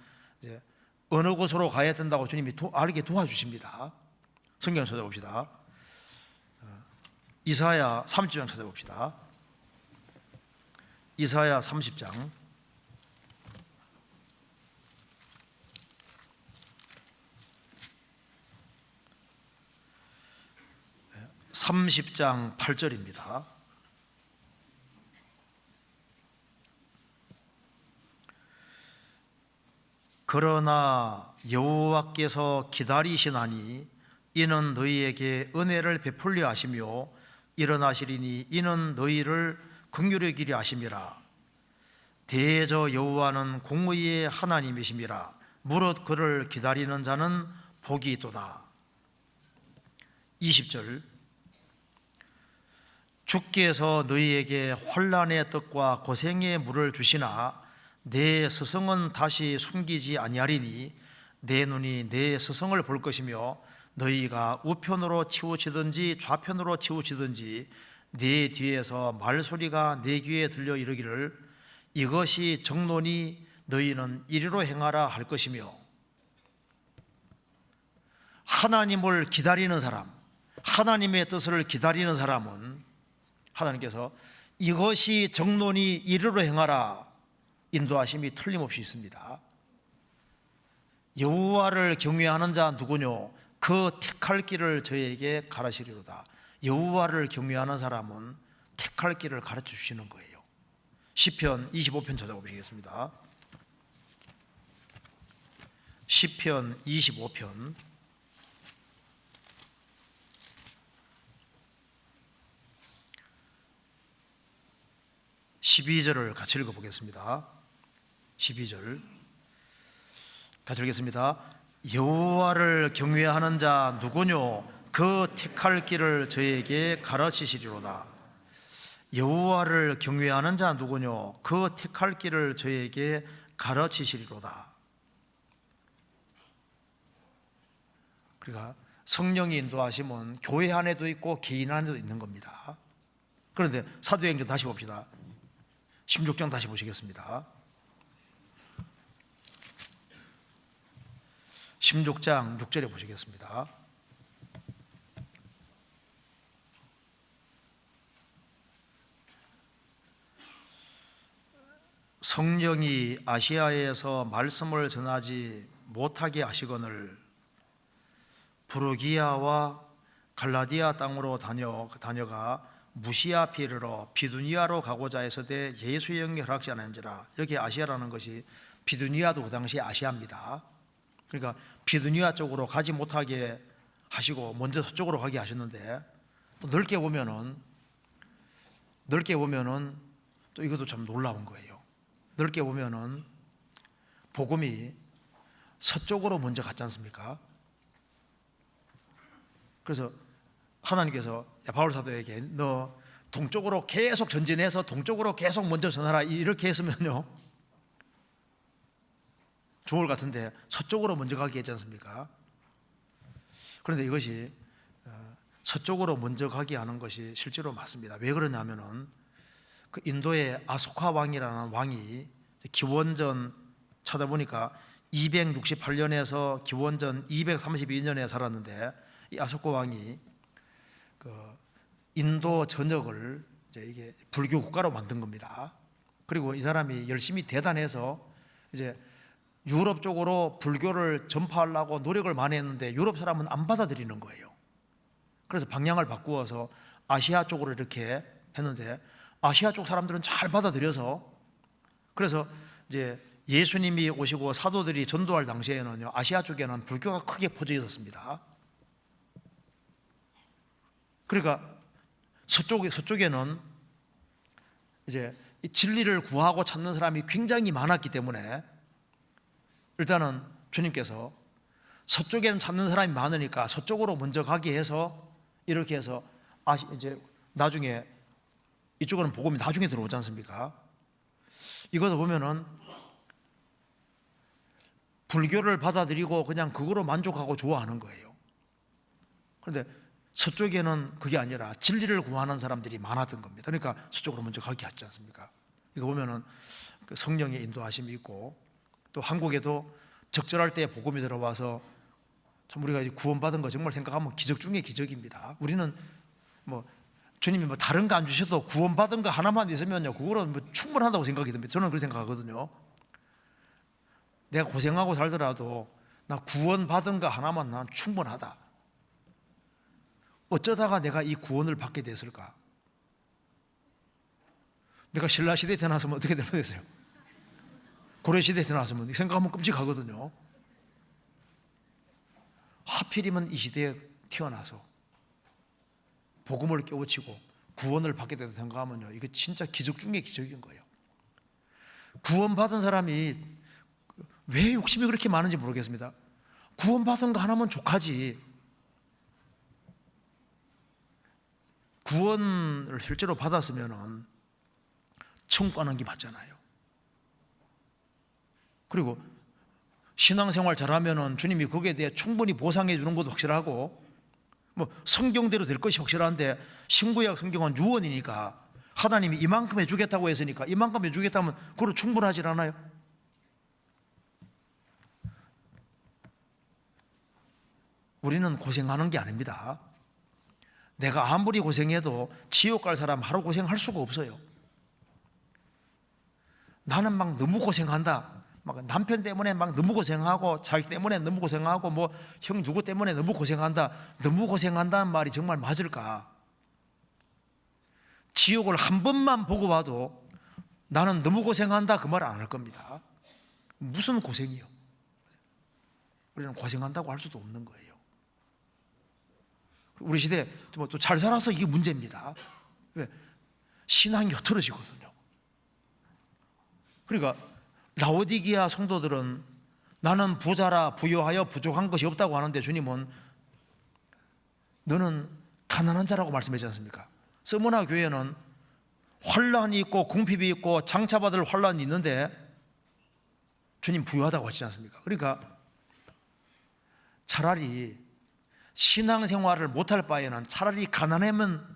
이제 어느 곳으로 가야 된다고 주님이 알게 도와주십니다. 성경 찾아봅시다. 이사야 30장 찾아봅시다. 이사야 30장 30장 8절입니다. 그러나 여호와께서 기다리시나니 이는 너희에게 은혜를 베풀려 하시며 일어나시리니 이는 너희를 긍휼히 여기려 하심이라. 대저 여호와는 공의의 하나님이심이라. 무릇 그를 기다리는 자는 복이 있도다. 20절, 주께서 너희에게 환난의 떡과 고생의 물을 주시나 내 스승은 다시 숨기지 아니하리니 내 눈이 내 스승을 볼 것이며 너희가 우편으로 치우치든지 좌편으로 치우치든지 내 뒤에서 말소리가 내 귀에 들려 이르기를 이것이 정론이 너희는 이리로 행하라 할 것이며. 하나님을 기다리는 사람, 하나님의 뜻을 기다리는 사람은 하나님께서 이것이 정론이 이리로 행하라 인도하심이 틀림없이 있습니다. 여호와를 경외하는 자 누구뇨? 그 택할 길을 저에게 가르치리로다. 여호와를 경외하는 사람은 택할 길을 가르쳐 주시는 거예요. 시편 25편 찾아보시겠습니다. 시편 25편 12절을 같이 읽어보겠습니다. 12절 같이 읽겠습니다. 여호와를 경외하는 자 누구뇨? 그 택할 길을 저에게 가르치시리로다. 여호와를 경외하는 자 누구뇨? 그 택할 길을 저에게 가르치시리로다. 그러니까 성령이 인도하심은 교회 안에도 있고 개인 안에도 있는 겁니다. 그런데 사도행전 다시 봅시다. 16장 다시 보시겠습니다. 16장 6절에 보시겠습니다. 성령이 아시아에서 말씀을 전하지 못하게 하시거늘 부르기아와 갈라디아 땅으로 다녀가 무시아 피르러 비두니아로 가고자 했으되 예수의 영이 허락지 않은지라. 여기 아시아라는 것이 비두니아도 그 당시 아시아입니다. 그러니까 비두니아 쪽으로 가지 못하게 하시고 먼저 서쪽으로 가게 하셨는데, 또 넓게 보면은 또 이것도 참 놀라운 거예요. 넓게 보면은 복음이 서쪽으로 먼저 갔지 않습니까? 그래서 하나님께서 바울 사도에게 너 동쪽으로 계속 전진해서 동쪽으로 계속 먼저 전하라 이렇게 했으면요 좋을 것 같은데 서쪽으로 먼저 가게 했지 않습니까? 그런데 이것이 서쪽으로 먼저 가게 하는 것이 실제로 맞습니다. 왜 그러냐면은 그 인도의 아소카 왕이라는 왕이 기원전 찾아보니까 268년에서 기원전 232년에 살았는데, 이 아소카 왕이 그 인도 전역을 이제 이게 불교 국가로 만든 겁니다. 그리고 이 사람이 열심히 대단해서 이제 유럽 쪽으로 불교를 전파하려고 노력을 많이 했는데 유럽 사람은 안 받아들이는 거예요. 그래서 방향을 바꾸어서 아시아 쪽으로 이렇게 했는데 아시아 쪽 사람들은 잘 받아들여서, 그래서 이제 예수님이 오시고 사도들이 전도할 당시에는요 아시아 쪽에는 불교가 크게 퍼져 있었습니다. 그러니까 서쪽에는 이제 진리를 구하고 찾는 사람이 굉장히 많았기 때문에 일단은 주님께서 서쪽에는 찾는 사람이 많으니까 서쪽으로 먼저 가게 해서 이렇게 해서 이제 나중에 이쪽으로는 복음이 나중에 들어오지 않습니까? 이것을 보면은 불교를 받아들이고 그냥 그거로 만족하고 좋아하는 거예요. 그런데 서쪽에는 그게 아니라 진리를 구하는 사람들이 많았던 겁니다. 그러니까 서쪽으로 먼저 가게 하지 않습니까? 이거 보면은 그 성령의 인도하심이 있고, 또 한국에도 적절할 때 복음이 들어와서 참 우리가 이제 구원받은 거 정말 생각하면 기적 중에 기적입니다. 우리는 뭐 주님이 뭐 다른 거 안 주셔도 구원받은 거 하나만 있으면요 그거는 뭐 충분하다고 생각이 듭니다. 저는 그렇게 생각하거든요. 내가 고생하고 살더라도 나 구원받은 거 하나만 난 충분하다. 어쩌다가 내가 이 구원을 받게 됐을까? 내가 신라시대에 태어났으면 어떻게 될 뻔했어요? 고려시대에 태어났으면 생각하면 끔찍하거든요. 하필이면 이 시대에 태어나서 복음을 깨우치고 구원을 받게 된다 생각하면요 이거 진짜 기적 중에 기적인 거예요. 구원받은 사람이 왜 욕심이 그렇게 많은지 모르겠습니다. 구원받은 거 하나면 족하지. 구원을 실제로 받았으면 천국 가는 게 맞잖아요. 그리고 신앙생활 잘하면 주님이 거기에 대해 충분히 보상해 주는 것도 확실하고, 뭐 성경대로 될 것이 확실한데, 신구약 성경은 유언이니까 하나님이 이만큼 해주겠다고 했으니까 이만큼 해주겠다면 그걸로 충분하지 않아요? 우리는 고생하는 게 아닙니다. 내가 아무리 고생해도 지옥 갈 사람 하루 고생할 수가 없어요. 나는 막 너무 고생한다, 막 남편 때문에 막 너무 고생하고, 자기 때문에 너무 고생하고, 뭐 형 누구 때문에 너무 고생한다, 너무 고생한다는 말이 정말 맞을까? 지옥을 한 번만 보고 봐도 나는 너무 고생한다 그 말 안 할 겁니다. 무슨 고생이요? 우리는 고생한다고 할 수도 없는 거예요. 우리 시대에 또 잘 살아서 이게 문제입니다. 왜? 신앙이 흐트러지거든요. 그러니까 라오디게아 성도들은 나는 부자라 부유하여 부족한 것이 없다고 하는데, 주님은 너는 가난한 자라고 말씀하지 않습니까? 서머나 교회는 환란이 있고 궁핍이 있고 장차받을 환란이 있는데 주님 부유하다고 하시지 않습니까? 그러니까 차라리 신앙생활을 못할 바에는 차라리 가난하면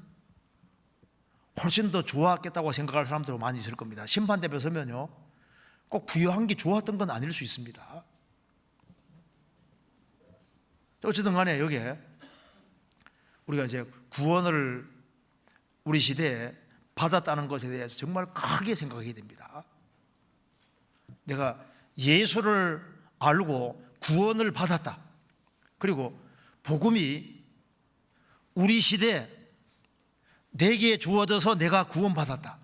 훨씬 더 좋았겠다고 생각할 사람들도 많이 있을 겁니다. 심판대에 서면요, 꼭 부유한 게 좋았던 건 아닐 수 있습니다. 어쨌든 간에 여기에 우리가 이제 구원을 우리 시대에 받았다는 것에 대해서 정말 크게 생각하게 됩니다. 내가 예수를 알고 구원을 받았다. 그리고 복음이 우리 시대에 내게 주어져서 내가 구원받았다.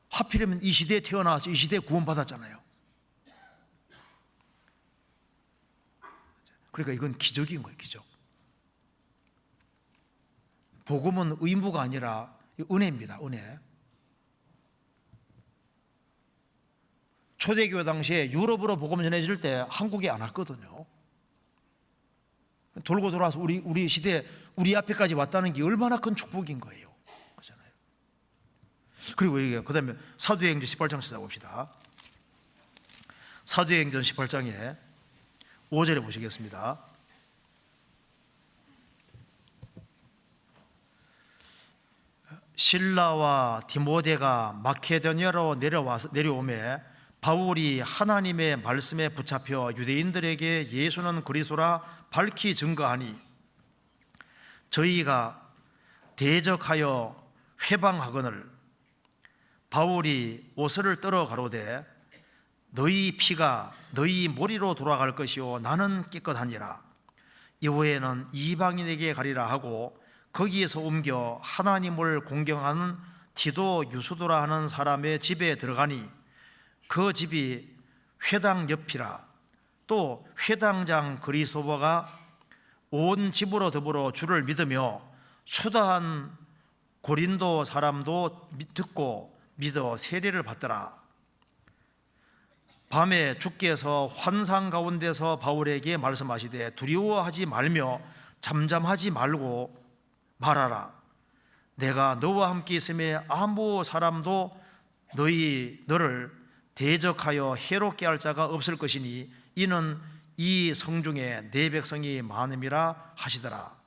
하필이면 이 시대에 태어나서 이 시대에 구원받았잖아요. 그러니까 이건 기적인 거예요, 기적. 복음은 의무가 아니라 은혜입니다, 은혜. 초대교회 당시에 유럽으로 복음 전해질 때 한국에 안 왔거든요. 돌고 돌아서 우리 시대에 우리 앞에까지 왔다는 게 얼마나 큰 축복인 거예요. 그렇잖아요. 그리고 이게 그다음에 사도행전 18장 찾아봅시다. 사도행전 18장에 5절에 보시겠습니다. 실라와 디모데가 마케도니아로 내려오매 바울이 하나님의 말씀에 붙잡혀 유대인들에게 예수는 그리스도라 밝히 증거하니 저희가 대적하여 회방하거늘 바울이 옷을 떨어 가로되 너희 피가 너희 머리로 돌아갈 것이요 나는 깨끗하니라. 이후에는 이방인에게 가리라 하고 거기에서 옮겨 하나님을 공경하는 디도 유수도라 하는 사람의 집에 들어가니 그 집이 회당 옆이라. 또 회당장 그리스도바가 온 집으로 더불어 주를 믿으며 수다한 고린도 사람도 듣고 믿어 세례를 받더라. 밤에 주께서 환상 가운데서 바울에게 말씀하시되 두려워하지 말며 잠잠하지 말고 말하라. 내가 너와 함께 있음에 아무 사람도 너를 대적하여 해롭게 할 자가 없을 것이니 이는 이 성중에 내 백성이 많음이라 하시더라.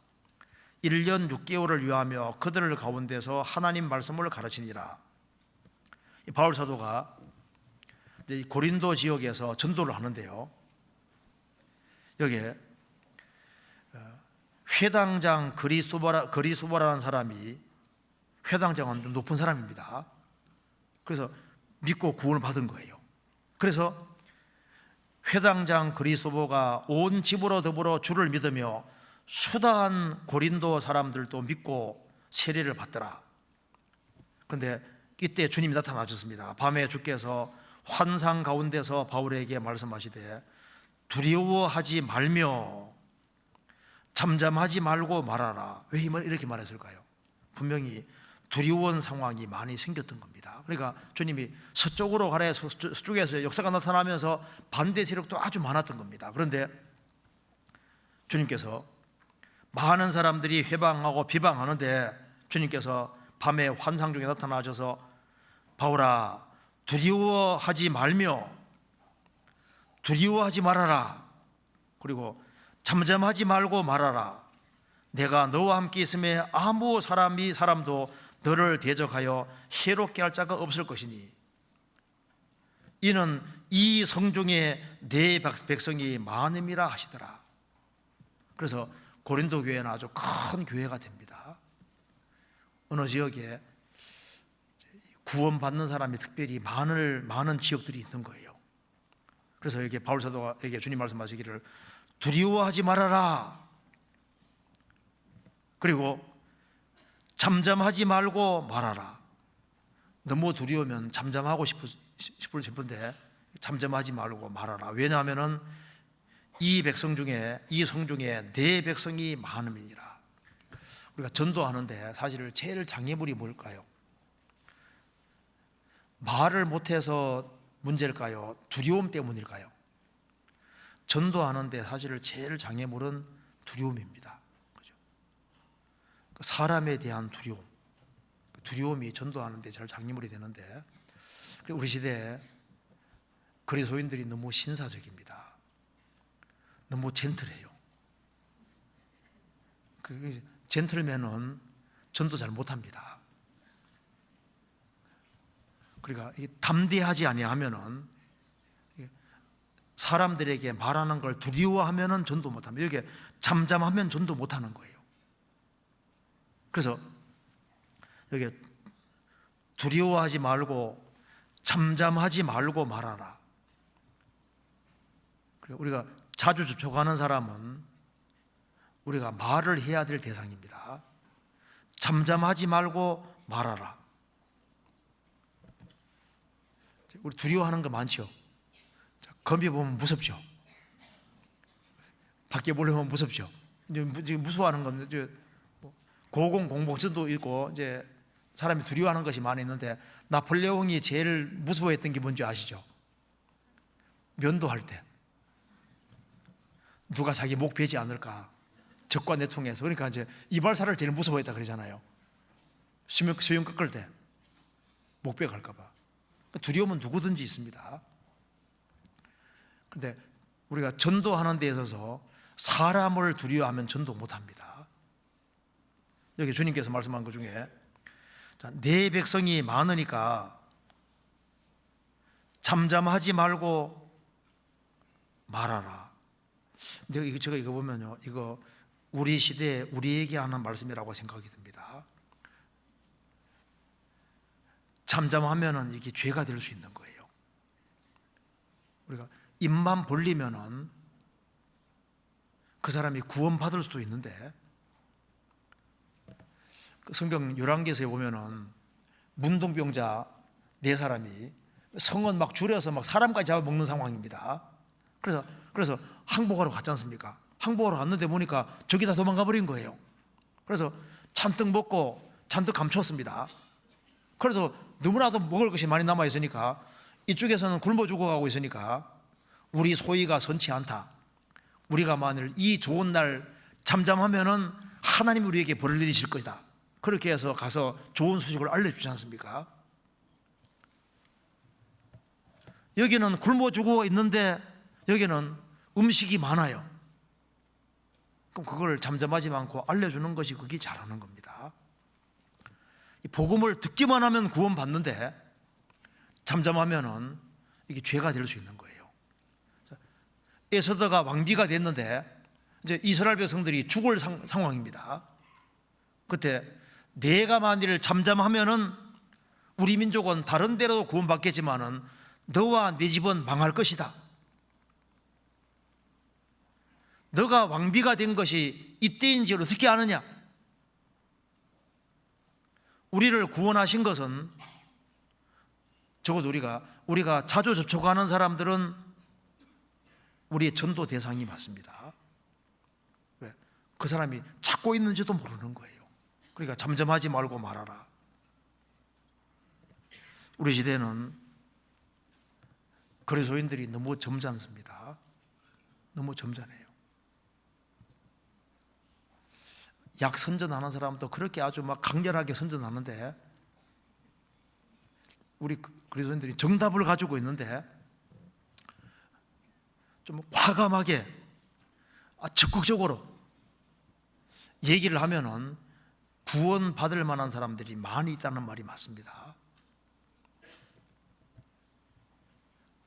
1년 6개월을 유하며 그들 가운데서 하나님 말씀을 가르치니라. 바울 사도가 고린도 지역에서 전도를 하는데요, 여기에 회당장 그리스도라는 사람이, 회당장은 좀 높은 사람입니다. 그래서 믿고 구원을 받은 거예요. 그래서 회당장 그리스도가 온 집으로 더불어 주를 믿으며 수다한 고린도 사람들도 믿고 세례를 받더라. 그런데 이때 주님이 나타나셨습니다. 밤에 주께서 환상 가운데서 바울에게 말씀하시되 두려워하지 말며 잠잠하지 말고 말하라. 왜 이렇게 말했을까요? 분명히 두려운 상황이 많이 생겼던 겁니다. 그러니까 주님이 서쪽으로 가래 서쪽에서 역사가 나타나면서 반대 세력도 아주 많았던 겁니다. 그런데 주님께서 많은 사람들이 회방하고 비방하는데 주님께서 밤에 환상 중에 나타나셔서 바울아 두려워하지 말며 두려워하지 말아라. 그리고 잠잠하지 말고 말하라. 내가 너와 함께 있음에 아무 사람도 너를 대적하여 해롭게 할 자가 없을 것이니 이는 이 성중에 내 백성이 많음이라 하시더라. 그래서 고린도 교회는 아주 큰 교회가 됩니다. 어느 지역에 구원받는 사람이 특별히 많은 지역들이 있는 거예요. 그래서 여기 바울 사도에게 주님 말씀하시기를 두려워하지 말아라. 그리고 잠잠하지 말고 말하라. 너무 두려우면 잠잠하고 싶은데 잠잠하지 말고 말하라. 왜냐하면 이 성중에 내 백성이 많음이니라. 우리가 전도하는데 사실 제일 장애물이 뭘까요? 말을 못해서 문제일까요? 두려움 때문일까요? 전도하는데 사실 제일 장애물은 두려움입니다. 그죠? 사람에 대한 두려움이 전도하는데 제일 장애물이 되는데 우리 시대에 그리스도인들이 너무 신사적입니다. 너무 젠틀해요. 젠틀맨은 전도 잘 못합니다. 그러니까 담대하지 아니하면은 사람들에게 말하는 걸 두려워하면은 전도 못합니다. 이게 잠잠하면 전도 못하는 거예요. 그래서 여기 두려워하지 말고 잠잠하지 말고 말하라. 우리가 자주 접촉하는 사람은 우리가 말을 해야 될 대상입니다. 잠잠하지 말고 말하라. 우리 두려워하는 거 많죠. 거미 보면 무섭죠. 밖에 보려면 무섭죠. 이제 무서워하는 건 이제 고공공복전도 있고 이제 사람이 두려워하는 것이 많이 있는데 나폴레옹이 제일 무서워했던 게 뭔지 아시죠? 면도할 때 누가 자기 목 베지 않을까? 적과 내통해서. 그러니까 이제 이발사를 제일 무서워했다 그러잖아요. 수영 꺾을 때 목 베갈까 봐. 두려움은 누구든지 있습니다. 그런데 우리가 전도하는 데 있어서 사람을 두려워하면 전도 못합니다. 여기 주님께서 말씀한 것 중에 내 백성이 많으니까 잠잠하지 말고 말하라. 근데 제가 이거 보면요, 이거 우리 시대에 우리에게 하는 말씀이라고 생각이 듭니다. 잠잠하면은 이게 죄가 될 수 있는 거예요. 우리가 입만 벌리면은 그 사람이 구원받을 수도 있는데, 성경 열왕기서에 보면은 문둥병자 4사람이 성은 막 줄여서 막 사람까지 잡아먹는 상황입니다. 그래서 항복하러 갔지 않습니까? 항복하러 갔는데 보니까 저기 다 도망가 버린 거예요. 그래서 잔뜩 먹고 잔뜩 감췄습니다. 그래도 너무나도 먹을 것이 많이 남아 있으니까 이쪽에서는 굶어 죽어가고 있으니까 우리 소위가 선치 않다. 우리가 만일 이 좋은 날 잠잠하면은 하나님이 우리에게 벌을 내리실 것이다. 그렇게 해서 가서 좋은 소식을 알려주지 않습니까? 여기는 굶어 죽어 있는데 여기는 음식이 많아요. 그럼 그걸 잠잠하지 않고 알려주는 것이 그게 잘하는 겁니다. 이 복음을 듣기만 하면 구원받는데 잠잠하면은 이게 죄가 될 수 있는 거예요. 에서더가 왕비가 됐는데 이제 이스라엘 백성들이 죽을 상황입니다. 그때 내가 만일 잠잠하면은 우리 민족은 다른 데로 구원받겠지만은 너와 네 집은 망할 것이다. 너가 왕비가 된 것이 이때인지 어떻게 아느냐? 우리를 구원하신 것은 적어도 우리가 자주 접촉하는 사람들은 우리의 전도 대상이 맞습니다. 왜? 그 사람이 찾고 있는지도 모르는 거예요. 그러니까 잠잠하지 말고 말하라. 우리 시대는 그리스도인들이 너무 점잖습니다. 너무 점잖해요. 약 선전하는 사람도 그렇게 아주 막 강렬하게 선전하는데, 우리 그리스도인들이 정답을 가지고 있는데 좀 과감하게 적극적으로 얘기를 하면은 구원받을 만한 사람들이 많이 있다는 말이 맞습니다.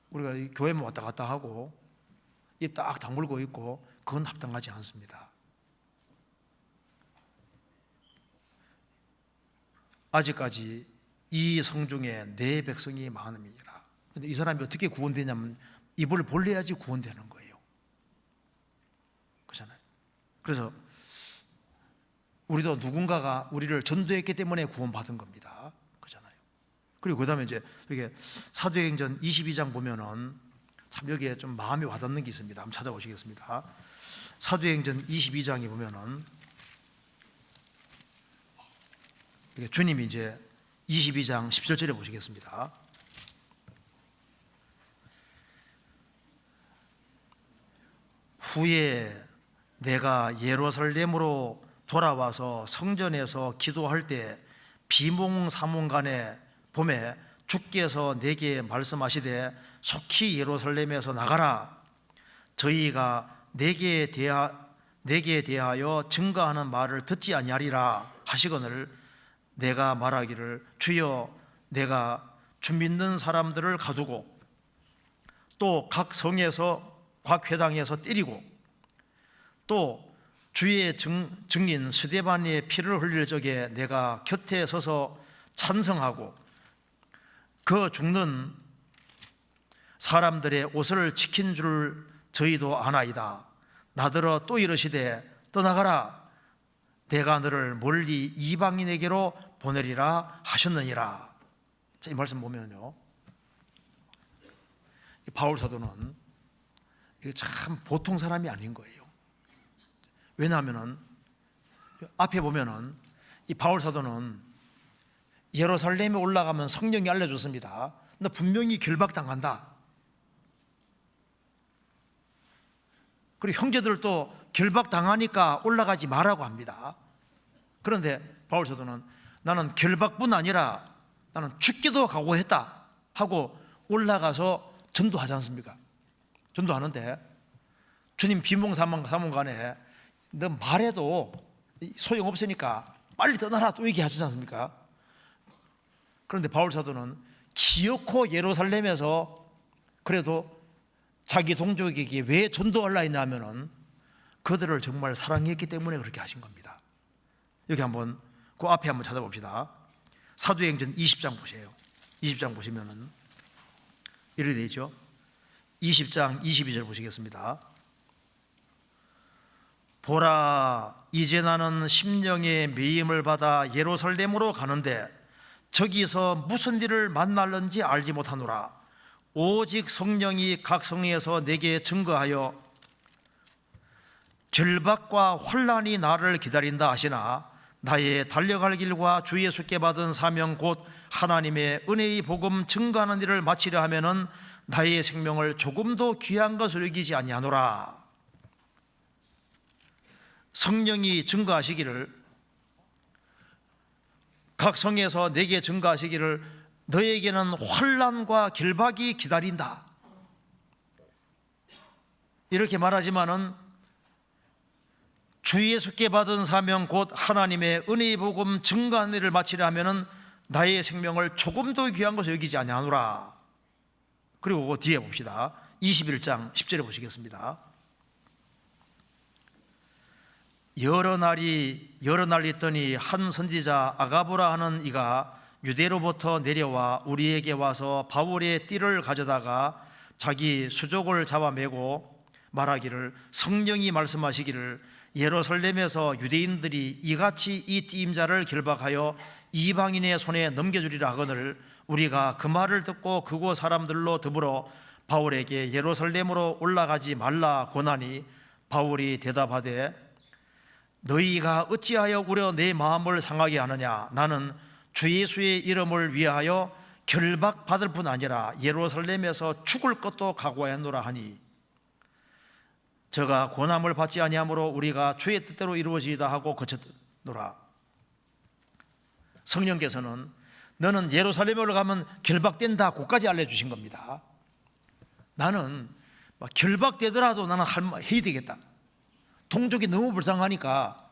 우리가 교회만 왔다 갔다 하고 입 딱 다물고 있고 그건 합당하지 않습니다. 아직까지 이 성중에 내 백성이 많음이니라. 근데 이 사람이 어떻게 구원되냐면 입을 벌려야지 구원되는 거예요. 그렇잖아요. 그래서 우리도 누군가가 우리를 전도했기 때문에 구원받은 겁니다. 그렇잖아요. 그리고 그 다음에 이제 이게 사도행전 22장 보면은 참 여기에 좀 마음이 와닿는 게 있습니다. 한번 찾아보시겠습니다. 사도행전 22장에 보면은 주님이 이제 22장 17절에 보시겠습니다. 후에 내가 예루살렘으로 돌아와서 성전에서 기도할 때 비몽사몽간에 봄에 주께서 내게 말씀하시되 속히 예루살렘에서 나가라. 저희가 내게 대하여 증거하는 말을 듣지 아니하리라 하시거늘 내가 말하기를 주여 내가 주 믿는 사람들을 가두고 또 각 성에서 각 회당에서 때리고 또 주의 증인 스데반의 피를 흘릴 적에 내가 곁에 서서 찬성하고 그 죽는 사람들의 옷을 지킨 줄 저희도 아나이다. 나더러 또 이르시되 떠나가라. 내가 너를 멀리 이방인에게로 보내리라 하셨느니라. 이 말씀 보면요, 바울 사도는 이게 참 보통 사람이 아닌 거예요. 왜냐하면은 앞에 보면은 이 바울 사도는 예루살렘에 올라가면 성령이 알려줬습니다. 너 분명히 결박당한다. 그리고 형제들도 결박당하니까 올라가지 말라고 합니다. 그런데 바울 사도는 나는 결박뿐 아니라 나는 죽기도 각오했다 하고 올라가서 전도하지 않습니까? 전도하는데 주님 비몽사몽간에 너 말해도 소용없으니까 빨리 떠나라 또 얘기하시지 않습니까? 그런데 바울 사도는 기어코 예루살렘에서 그래도 자기 동족에게 왜 전도하려 했냐면은 그들을 정말 사랑했기 때문에 그렇게 하신 겁니다. 여기 한번 그 앞에 한번 찾아봅시다. 사도행전 20장 보세요. 20장 보시면은 이렇게 되죠. 20장 22절 보시겠습니다. 보라, 이제 나는 심령의 매임을 받아 예루살렘으로 가는데 저기서 무슨 일을 만날는지 알지 못하노라. 오직 성령이 각 성에서 내게 증거하여 결박과 환난이 나를 기다린다 하시나 나의 달려갈 길과 주 예수께 받은 사명 곧 하나님의 은혜의 복음 증거하는 일을 마치려 하면은 나의 생명을 조금도 귀한 것을 여기지 아니하노라. 성령이 증거하시기를, 각 성에서 내게 증거하시기를 너에게는 환난과 결박이 기다린다. 이렇게 말하지만은 주 예수께 받은 사명 곧 하나님의 은혜의 복음 증거하는 일을 마치려 하면은 나의 생명을 조금도 귀한 것을 여기지 아니하노라. 그리고 그 뒤에 봅시다. 21장 10절에 보시겠습니다. 여러 날 있더니 한 선지자 아가보라 하는 이가 유대로부터 내려와 우리에게 와서 바울의 띠를 가져다가 자기 수족을 잡아매고 말하기를 성령이 말씀하시기를 예루살렘에서 유대인들이 이같이 이 띠임자를 결박하여 이방인의 손에 넘겨주리라 하거늘 우리가 그 말을 듣고 그곳 사람들로 더불어 바울에게 예루살렘으로 올라가지 말라 권하니 바울이 대답하되 너희가 어찌하여 우려 내 마음을 상하게 하느냐. 나는 주 예수의 이름을 위하여 결박받을 뿐 아니라 예루살렘에서 죽을 것도 각오하였노라 하니 저가 고난을 받지 아니하므로 우리가 주의 뜻대로 이루어지이다 하고 거쳤노라. 성령께서는 너는 예루살렘으로 가면 결박된다, 그까지 알려주신 겁니다. 나는 결박되더라도 나는 해야 되겠다. 동족이 너무 불쌍하니까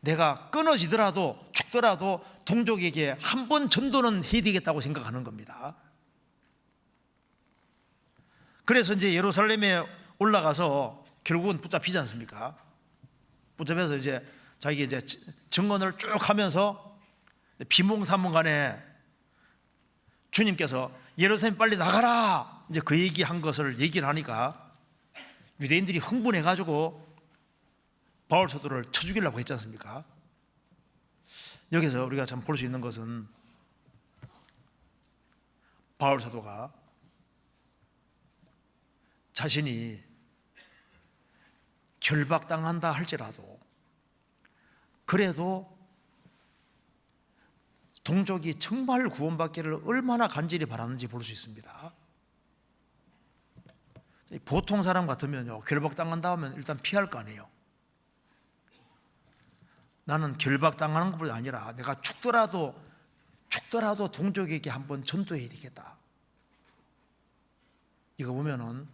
내가 끊어지더라도 죽더라도 동족에게 한 번 전도는 해야 되겠다고 생각하는 겁니다. 그래서 이제 예루살렘에 올라가서 결국은 붙잡히지 않습니까? 붙잡혀서 이제 자기 이제 증언을 쭉 하면서 비몽사몽간에 주님께서 예루살렘 빨리 나가라, 이제 그 얘기한 것을 얘기를 하니까 유대인들이 흥분해가지고 바울 사도를 쳐 죽이려고 했지 않습니까? 여기서 우리가 참 볼 수 있는 것은 바울 사도가 자신이 결박당한다 할지라도 그래도 동족이 정말 구원받기를 얼마나 간절히 바라는지 볼 수 있습니다. 보통 사람 같으면요, 결박당한다 하면 일단 피할 거 아니에요. 나는 결박당하는 것뿐 아니라 내가 죽더라도 동족에게 한번 전도해야 되겠다. 이거 보면은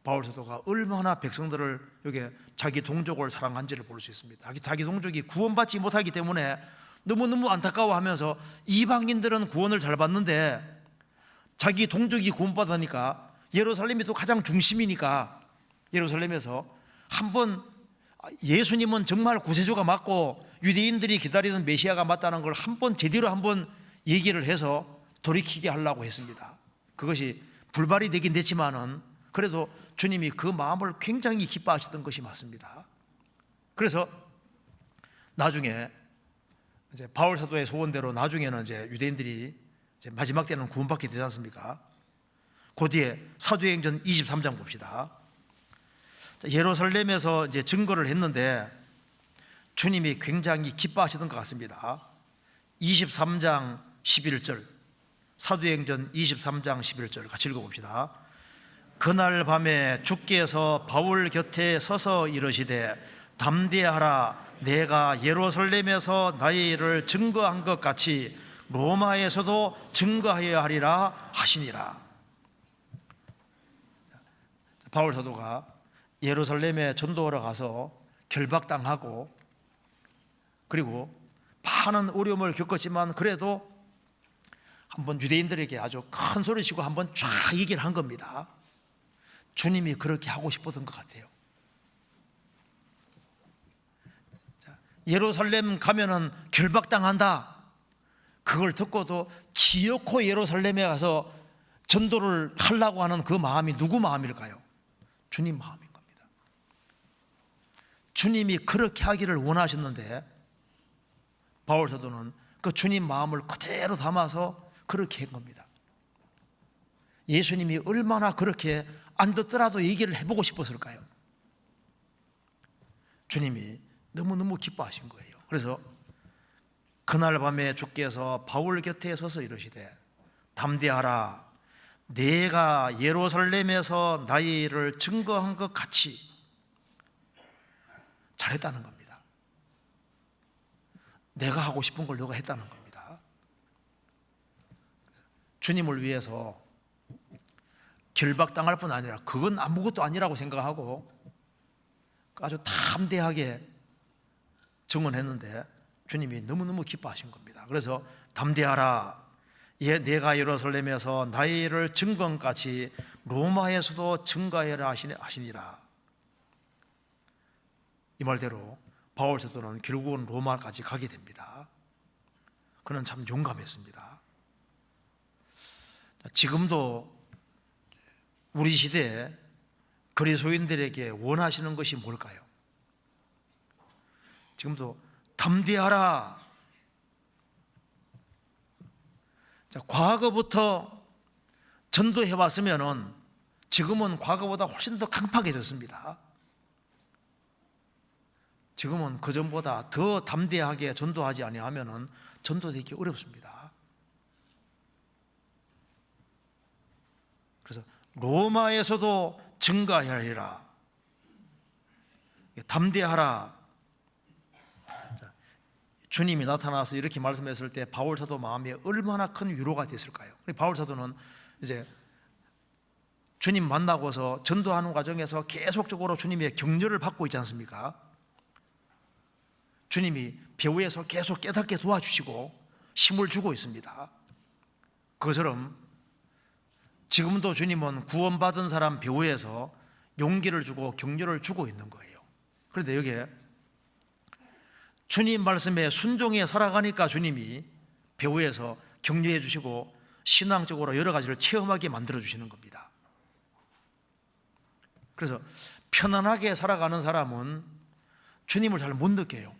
바울 사도가 얼마나 백성들을 여기 자기 동족을 사랑한지를 볼 수 있습니다. 자기 동족이 구원받지 못하기 때문에 너무너무 안타까워하면서 이방인들은 구원을 잘 받는데 자기 동족이 구원받으니까 예루살렘이 또 가장 중심이니까 예루살렘에서 한번 예수님은 정말 구세주가 맞고 유대인들이 기다리는 메시아가 맞다는 걸 한번 제대로 한번 얘기를 해서 돌이키게 하려고 했습니다. 그것이 불발이 되긴 됐지만은 그래도 주님이 그 마음을 굉장히 기뻐하시던 것이 맞습니다. 그래서 나중에 이제 바울 사도의 소원대로 나중에는 이제 유대인들이 이제 마지막 때는 구원받게 되지 않습니까? 그 뒤에 사도행전 23장 봅시다. 예루살렘에서 이제 증거를 했는데 주님이 굉장히 기뻐하시던 것 같습니다. 23장 11절, 사도행전 23장 11절 같이 읽어봅시다. 그날 밤에 주께서 바울 곁에 서서 이르시되 담대하라, 내가 예루살렘에서 나의 일을 증거한 것 같이 로마에서도 증거하여야 하리라 하시니라. 바울 사도가 예루살렘에 전도하러 가서 결박당하고 그리고 많은 어려움을 겪었지만 그래도 한번 유대인들에게 아주 큰 소리치고 한번 쫙 얘기를 한 겁니다. 주님이 그렇게 하고 싶었던 것 같아요. 예루살렘 가면은 결박당한다, 그걸 듣고도 기어코 예루살렘에 가서 전도를 하려고 하는 그 마음이 누구 마음일까요? 주님 마음인 겁니다. 주님이 그렇게 하기를 원하셨는데 바울 사도는 그 주님 마음을 그대로 담아서 그렇게 한 겁니다. 예수님이 얼마나 그렇게 안 듣더라도 얘기를 해보고 싶었을까요? 주님이 너무너무 기뻐하신 거예요. 그래서 그날 밤에 주께서 바울 곁에 서서 이르시되 담대하라, 내가 예루살렘에서 나의 일을 증거한 것 같이. 잘했다는 겁니다. 내가 하고 싶은 걸 너가 했다는 겁니다. 주님을 위해서 결박당할 뿐 아니라 그건 아무것도 아니라고 생각하고 아주 담대하게 증언했는데 주님이 너무너무 기뻐하신 겁니다. 그래서 담대하라, 내가 예루살렘에서 나의 일을 증거한같이 로마에서도 증거하여라 하시니라. 이 말대로 바울 사도는 결국은 로마까지 가게 됩니다. 그는 참 용감했습니다. 지금도 우리 시대에 그리스도인들에게 원하시는 것이 뭘까요? 지금도 담대하라. 과거부터 전도해 왔으면은 지금은 과거보다 훨씬 더 강팍해졌습니다. 지금은 그전보다 더 담대하게 전도하지 아니하면은 전도되기 어렵습니다. 그래서 로마에서도 증가하리라. 담대하라. 주님이 나타나서 이렇게 말씀했을 때 바울 사도 마음에 얼마나 큰 위로가 됐을까요? 바울 사도는 이제 주님 만나고서 전도하는 과정에서 계속적으로 주님의 격려를 받고 있지 않습니까? 주님이 배후에서 계속 깨닫게 도와주시고 힘을 주고 있습니다. 그것처럼 지금도 주님은 구원받은 사람 배후에서 용기를 주고 격려를 주고 있는 거예요. 그런데 여기에 주님 말씀에 순종해 살아가니까 주님이 배후에서 격려해 주시고 신앙적으로 여러 가지를 체험하게 만들어 주시는 겁니다. 그래서 편안하게 살아가는 사람은 주님을 잘 못 느껴요.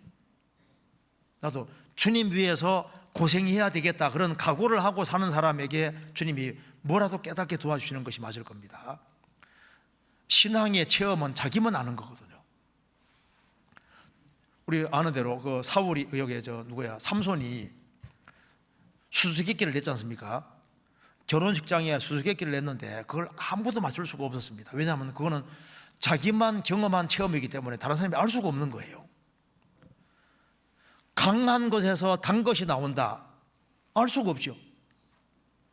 나도 주님 위해서 고생해야 되겠다 그런 각오를 하고 사는 사람에게 주님이 뭐라도 깨닫게 도와주시는 것이 맞을 겁니다. 신앙의 체험은 자기만 아는 거거든요. 우리 아는 대로 그 사울이 여기 삼손이 수수께끼를 냈지 않습니까? 결혼식장에 수수께끼를 냈는데 그걸 아무도 맞출 수가 없었습니다. 왜냐하면 그거는 자기만 경험한 체험이기 때문에 다른 사람이 알 수가 없는 거예요. 강한 것에서 단 것이 나온다, 알 수가 없죠.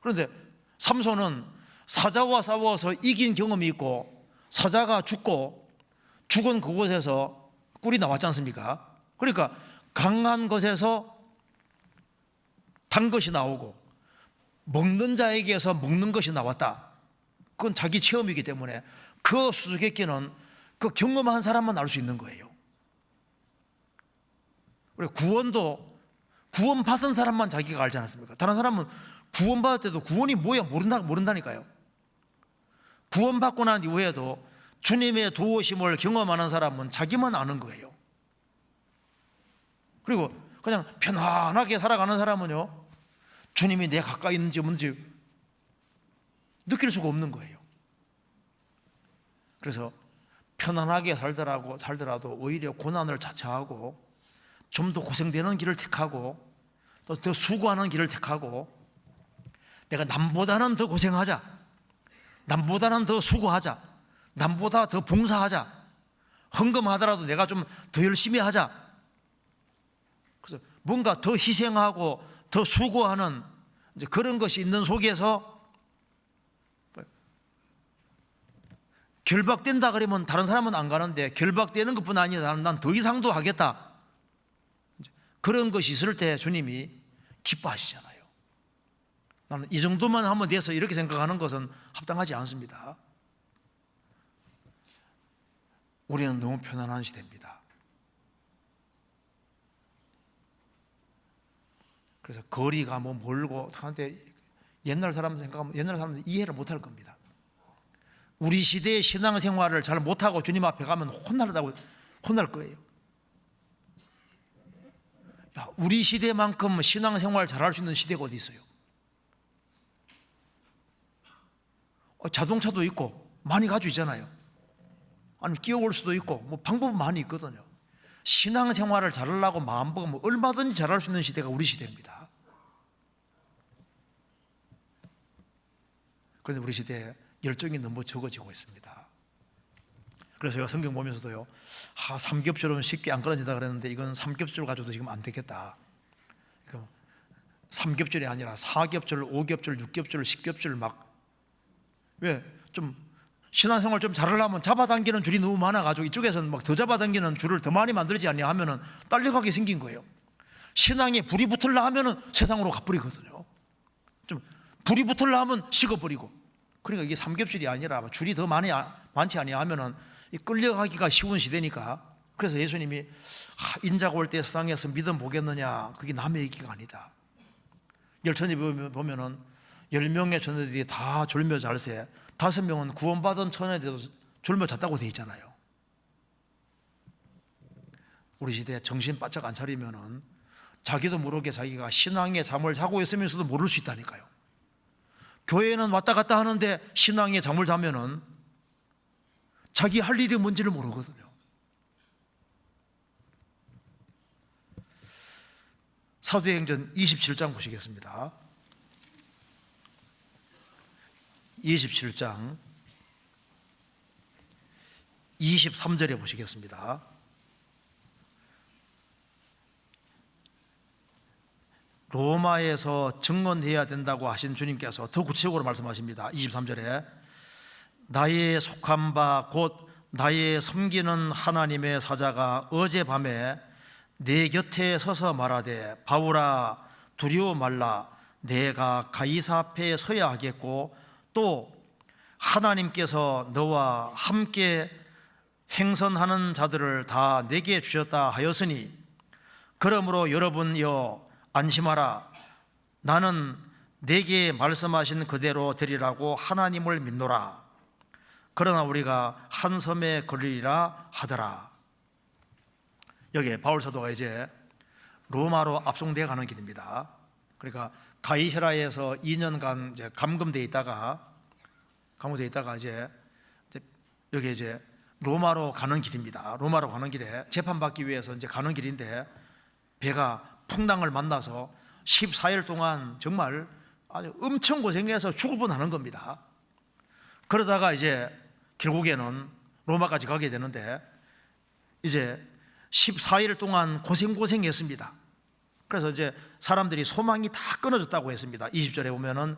그런데 삼손은 사자와 싸워서 이긴 경험이 있고 사자가 죽고 죽은 그곳에서 꿀이 나왔지 않습니까? 그러니까 강한 것에서 단 것이 나오고 먹는 자에게서 먹는 것이 나왔다. 그건 자기 체험이기 때문에 그 수수께끼는 그 경험한 사람만 알 수 있는 거예요. 그리고 구원도 구원받은 사람만 자기가 알지 않습니까? 다른 사람은 구원받을 때도 구원이 뭐야 모른다니까요. 구원받고 난 이후에도 주님의 도우심을 경험하는 사람은 자기만 아는 거예요. 그리고 그냥 편안하게 살아가는 사람은요, 주님이 내 가까이 있는지 없는지 느낄 수가 없는 거예요. 그래서 편안하게 살더라도 오히려 고난을 자처하고 좀 더 고생되는 길을 택하고 또 더 수고하는 길을 택하고 내가 남보다는 더 고생하자, 남보다는 더 수고하자, 남보다 더 봉사하자, 헌금하더라도 내가 좀 더 열심히 하자. 그래서 뭔가 더 희생하고 더 수고하는 이제 그런 것이 있는 속에서 결박된다 그러면 다른 사람은 안 가는데 결박되는 것뿐 아니라 난 더 이상도 하겠다, 그런 것이 있을 때 주님이 기뻐하시잖아요. 나는 이 정도만 하면 돼서 이렇게 생각하는 것은 합당하지 않습니다. 우리는 너무 편안한 시대입니다. 그래서 거리가 뭐 멀고 하는데 옛날 사람 생각하면 옛날 사람들은 이해를 못할 겁니다. 우리 시대의 신앙생활을 잘 못하고 주님 앞에 가면 혼날 거예요. 야, 우리 시대만큼 신앙생활 잘할 수 있는 시대가 어디 있어요? 자동차도 있고 많이 가지고 있잖아요. 아니면 끼어올 수도 있고 뭐 방법은 많이 있거든요. 신앙생활을 잘하려고 마음먹으면 얼마든지 잘할 수 있는 시대가 우리 시대입니다. 그런데 우리 시대에 열정이 너무 적어지고 있습니다. 그래서 제가 성경 보면서도요, 삼겹줄은 쉽게 안 끊어진다 그랬는데 이건 삼겹줄 가지고도 지금 안 되겠다. 삼겹줄이 아니라 사겹줄, 오겹줄, 육겹줄, 십겹줄 왜 좀 신앙생활 좀 잘하려면 잡아당기는 줄이 너무 많아가지고 이쪽에서는 막 더 잡아당기는 줄을 더 많이 만들지 않냐 하면은 딸려가게 생긴 거예요. 신앙에 불이 붙으려 하면은 세상으로 가버리거든요. 좀 불이 붙으려 하면 식어버리고. 그러니까 이게 삼겹줄이 아니라 줄이 더 많지 않냐 하면은 끌려가기가 쉬운 시대니까. 그래서 예수님이 인자가 올 때 세상에서 믿음 보겠느냐, 그게 남의 얘기가 아니다. 열천지 보면은 10명의 처녀들이 다 졸며 잘세, 5명은 구원받은 처녀들도 졸며 잤다고 돼 있잖아요. 우리 시대에 정신 바짝 안 차리면은 자기도 모르게 자기가 신앙의 잠을 자고 있으면서도 모를 수 있다니까요. 교회는 왔다 갔다 하는데 신앙의 잠을 자면은 자기 할 일이 뭔지를 모르거든요. 사도행전 27장 보시겠습니다. 27장 23절에 보시겠습니다. 로마에서 증언해야 된다고 하신 주님께서 더 구체적으로 말씀하십니다. 23절에 나의 속한 바 곧 나의 섬기는 하나님의 사자가 어젯밤에 내 곁에 서서 말하되 바울아 두려워 말라 내가 가이사 앞에 서야 하겠고 또 하나님께서 너와 함께 행선하는 자들을 다 내게 주셨다 하였으니 그러므로 여러분여 안심하라 나는 내게 말씀하신 그대로 되리라고 하나님을 믿노라 그러나 우리가 한 섬에 걸리리라 하더라. 여기에 바울 사도가 이제 로마로 압송되어 가는 길입니다. 그러니까 가이사라에서 2년간 이제 감금되어 있다가 이제 여기 이제 로마로 가는 길입니다. 로마로 가는 길에 재판받기 위해서 이제 가는 길인데 배가 풍랑을 만나서 14일 동안 정말 아주 엄청 고생해서 죽을 뻔하는 겁니다. 그러다가 이제 결국에는 로마까지 가게 되는데 이제 14일 동안 고생했습니다. 그래서 이제 사람들이 소망이 다 끊어졌다고 했습니다. 20절에 보면은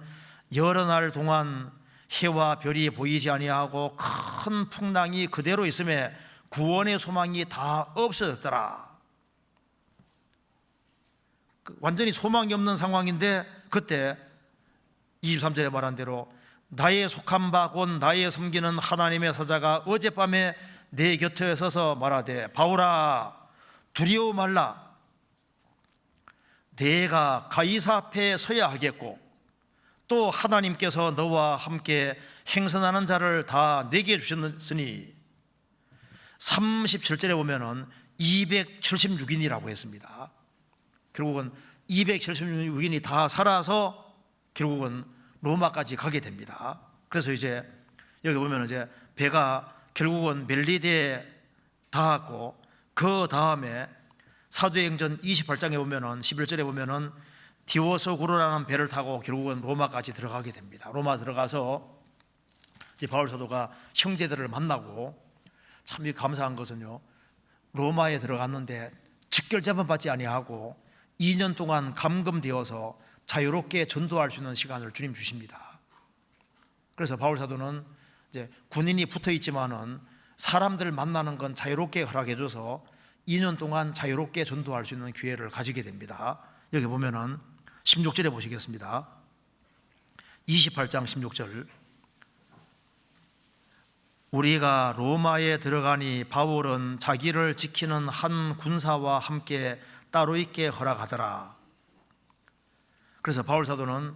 여러 날 동안 해와 별이 보이지 아니하고 큰 풍랑이 그대로 있음에 구원의 소망이 다 없어졌더라. 완전히 소망이 없는 상황인데 그때 23절에 말한 대로 나의 속한 바 곧 나의 섬기는 하나님의 사자가 어젯밤에 내 곁에 서서 말하되 바울아 두려워 말라 내가 가이사 앞에 서야 하겠고 또 하나님께서 너와 함께 행선하는 자를 다 내게 주셨으니 37절에 보면은 276인이라고 했습니다. 결국은 276인이 다 살아서 결국은 로마까지 가게 됩니다. 그래서 이제 여기 보면 이제 배가 결국은 멜리데에 닿았고 그 다음에 사도행전 28장에 보면은 11절에 보면은 디오스구르라는 배를 타고 결국은 로마까지 들어가게 됩니다. 로마 들어가서 이제 바울 사도가 형제들을 만나고 참 감사한 것은요 로마에 들어갔는데 직결 재판받지 아니하고 2년 동안 감금되어서 자유롭게 전도할 수 있는 시간을 주님 주십니다. 그래서 바울 사도는 이제 군인이 붙어 있지만은 사람들 만나는 건 자유롭게 허락해 줘서 2년 동안 자유롭게 전도할 수 있는 기회를 가지게 됩니다. 여기 보면은 16절에 보시겠습니다. 28장 16절 우리가 로마에 들어가니 바울은 자기를 지키는 한 군사와 함께 따로 있게 허락하더라. 그래서 바울 사도는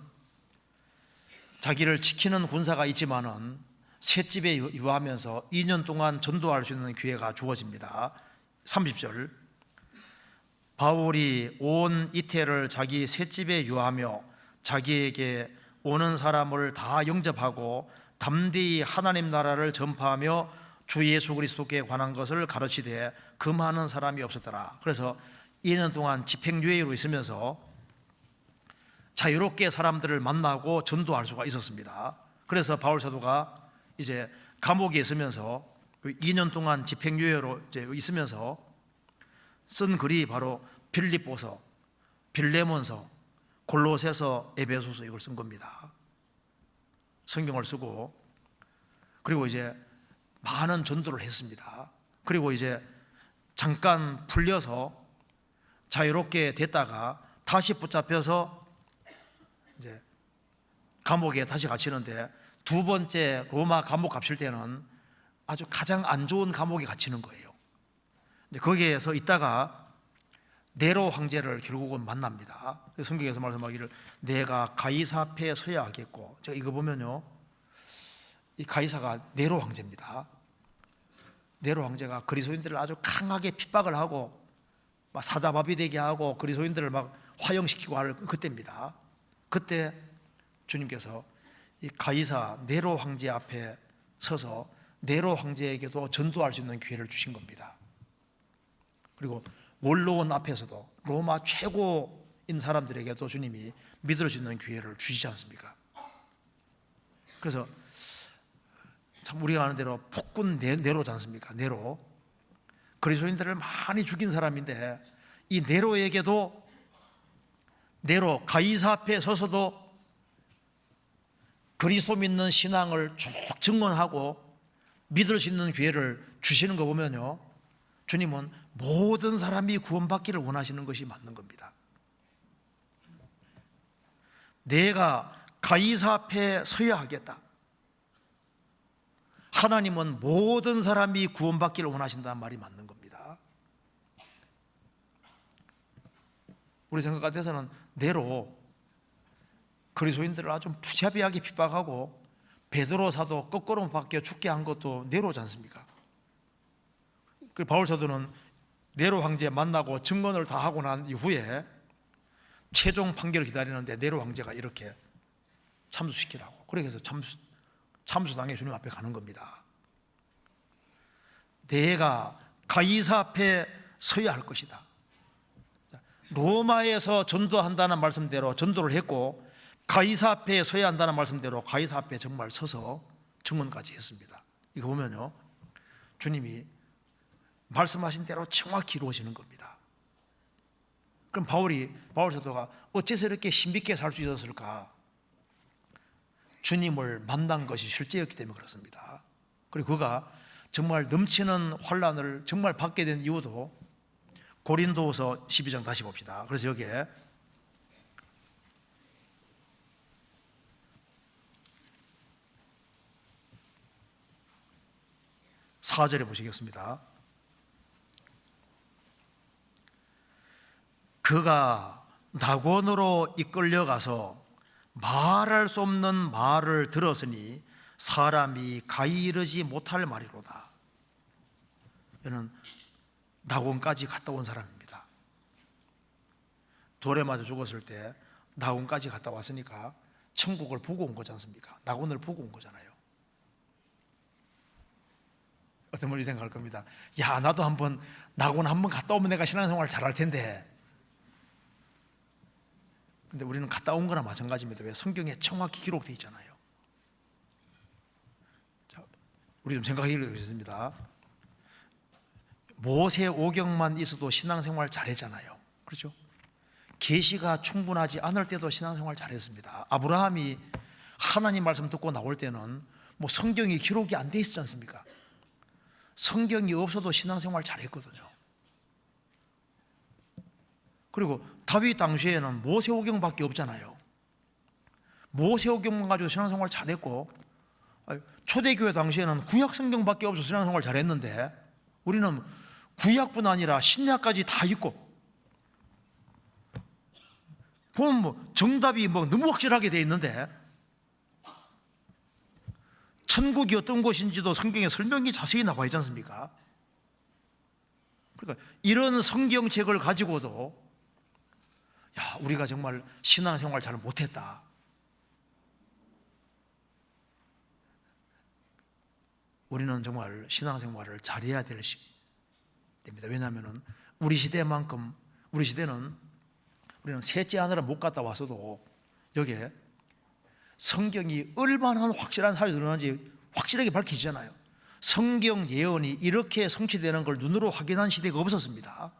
자기를 지키는 군사가 있지만은 셋집에 유하면서 2년 동안 전도할 수 있는 기회가 주어집니다. 30절 바울이 온 이태를 자기 셋집에 유하며 자기에게 오는 사람을 다 영접하고 담대히 하나님 나라를 전파하며 주 예수 그리스도께 관한 것을 가르치되 금하는 사람이 없었더라. 그래서 2년 동안 집행유예로 있으면서 자유롭게 사람들을 만나고 전도할 수가 있었습니다. 그래서 바울 사도가 이제 감옥에 있으면서 2년 동안 집행유예로 이제 있으면서 쓴 글이 바로 빌립보서, 빌레몬서, 골로새서, 에베소서 이걸 쓴 겁니다. 성경을 쓰고 그리고 이제 많은 전도를 했습니다. 그리고 이제 잠깐 풀려서 자유롭게 됐다가 다시 붙잡혀서 이제 감옥에 다시 갇히는데 두 번째 로마 감옥 갇힐 때는 아주 가장 안 좋은 감옥에 갇히는 거예요. 거기에서 있다가 네로 황제를 결국은 만납니다. 성경에서 말씀하기를 내가 가이사 앞에 서야 하겠고, 제가 이거 보면요 이 가이사가 네로 황제입니다. 네로 황제가 그리스도인들을 아주 강하게 핍박을 하고 막 사자밥이 되게 하고 그리스도인들을 막 화형시키고 할 그때입니다. 그때 주님께서 이 가이사 네로 황제 앞에 서서 네로 황제에게도 전도할 수 있는 기회를 주신 겁니다. 그리고 원로원 앞에서도 로마 최고인 사람들에게도 주님이 믿을 수 있는 기회를 주시지 않습니까? 그래서 참 우리가 아는 대로 폭군 네로지 않습니까? 네로. 그리스도인들을 많이 죽인 사람인데, 이 네로에게도, 네로 가이사 앞에 서서도 그리스도 믿는 신앙을 쭉 증언하고 믿을 수 있는 기회를 주시는 거 보면요, 주님은 모든 사람이 구원받기를 원하시는 것이 맞는 겁니다. 내가 가이사 앞에 서야 하겠다. 하나님은 모든 사람이 구원받기를 원하신다는 말이 맞는 겁니다. 우리 생각 같아서는 네로 그리스도인들을 아주 무자비하게 핍박하고 베드로 사도 거꾸로 바뀌어 죽게 한 것도 네로지 않습니까? 그리고 바울 사도는 네로 황제 만나고 증언을 다 하고 난 이후에 최종 판결을 기다리는데 네로 황제가 이렇게 참수시키라고, 그렇게 해서 참수당해 주님 앞에 가는 겁니다. 내가 가이사 앞에 서야 할 것이다. 로마에서 전도한다는 말씀대로 전도를 했고, 가이사 앞에 서야 한다는 말씀대로 가이사 앞에 정말 서서 증언까지 했습니다. 이거 보면요, 주님이 말씀하신 대로 정확히 이루어지는 겁니다. 그럼 바울 사도가 어째서 이렇게 신비있게 살 수 있었을까? 주님을 만난 것이 실제였기 때문에 그렇습니다. 그리고 그가 정말 넘치는 환난을 정말 받게 된 이유도 고린도후서 12장 다시 봅시다. 그래서 여기에 4절에 보시겠습니다. 그가 낙원으로 이끌려가서 말할 수 없는 말을 들었으니 사람이 가이르지 못할 말이로다. 이는 낙원까지 갔다 온 사람입니다. 돌에 맞아 죽었을 때 낙원까지 갔다 왔으니까 천국을 보고 온 거지 않습니까? 낙원을 보고 온 거잖아요. 어떤 분이 생각할 겁니다. 야, 나도 낙원 한번 갔다 오면 내가 신앙생활 잘할 텐데. 근데 우리는 갔다 온 거나 마찬가지입니다. 왜? 성경에 정확히 기록되어 있잖아요. 자, 우리 좀 생각해 보겠습니다. 모세 오경만 있어도 신앙생활 잘했잖아요. 그렇죠? 계시가 충분하지 않을 때도 신앙생활 잘했습니다. 아브라함이 하나님 말씀 듣고 나올 때는 뭐 성경이 기록이 안 돼 있었지 않습니까? 성경이 없어도 신앙생활 잘했거든요. 그리고 다윗 당시에는 모세오경밖에 없잖아요. 모세오경만 가지고 신앙생활 잘했고, 초대교회 당시에는 구약성경밖에 없어서 신앙생활 잘했는데, 우리는 구약뿐 아니라 신약까지 다 있고, 보면 뭐 정답이 뭐 너무 확실하게 돼 있는데, 천국이 어떤 곳인지도 성경에 설명이 자세히 나와 있지 않습니까? 그러니까 이런 성경책을 가지고도 야, 우리가 정말 신앙생활 잘 못했다. 우리는 정말 신앙생활을 잘해야 될 시대입니다. 왜냐하면 우리 시대는 우리는 셋째 하늘을 못 갔다 왔어도 여기에 성경이 얼마나 확실한 사실이 드러나는지 확실하게 밝히잖아요. 성경 예언이 이렇게 성취되는 걸 눈으로 확인한 시대가 없었습니다.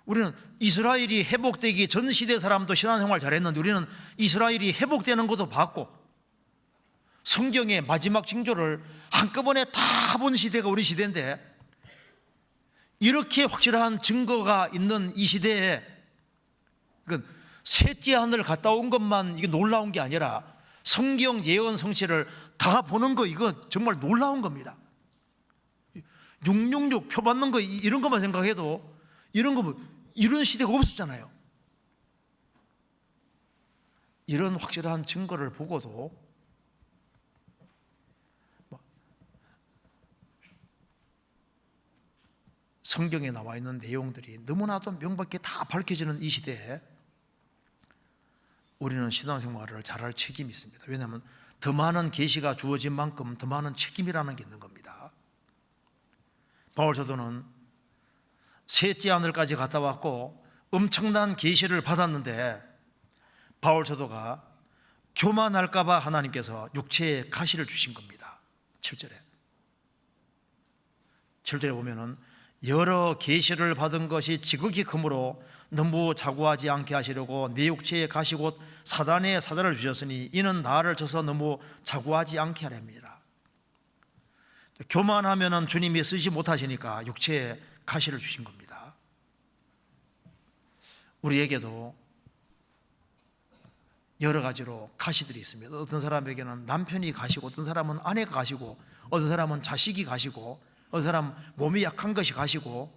우리는 이스라엘이 회복되기 전 시대 사람도 신앙생활 잘했는데, 우리는 이스라엘이 회복되는 것도 봤고 성경의 마지막 징조를 한꺼번에 다 본 시대가 우리 시대인데, 이렇게 확실한 증거가 있는 이 시대에 셋째 하늘 갔다 온 것만 이게 놀라운 게 아니라 성경 예언 성취를 다 보는 거, 이거 정말 놀라운 겁니다. 666 표 받는 거 이런 것만 생각해도 이런 시대가 없었잖아요. 이런 확실한 증거를 보고도 성경에 나와 있는 내용들이 너무나도 명백히 다 밝혀지는 이 시대에 우리는 신앙생활을 잘할 책임이 있습니다. 왜냐하면 더 많은 계시가 주어진 만큼 더 많은 책임이라는 게 있는 겁니다. 바울 사도는 셋째 하늘까지 갔다 왔고 엄청난 계시를 받았는데, 바울 사도가 교만할까 봐 하나님께서 육체에 가시를 주신 겁니다. 7절에. 7절에 보면은 여러 계시를 받은 것이 지극히 크므로 너무 자고하지 않게 하시려고 내 육체에 가시 곧 사단의 사자를 주셨으니 이는 나를 쳐서 너무 자고하지 않게 하렵니다. 교만하면은 주님이 쓰지 못하시니까 육체에 가시를 주신 겁니다. 우리에게도 여러 가지로 가시들이 있습니다. 어떤 사람에게는 남편이 가시고, 어떤 사람은 아내가 가시고, 어떤 사람은 자식이 가시고, 어떤 사람은 몸이 약한 것이 가시고,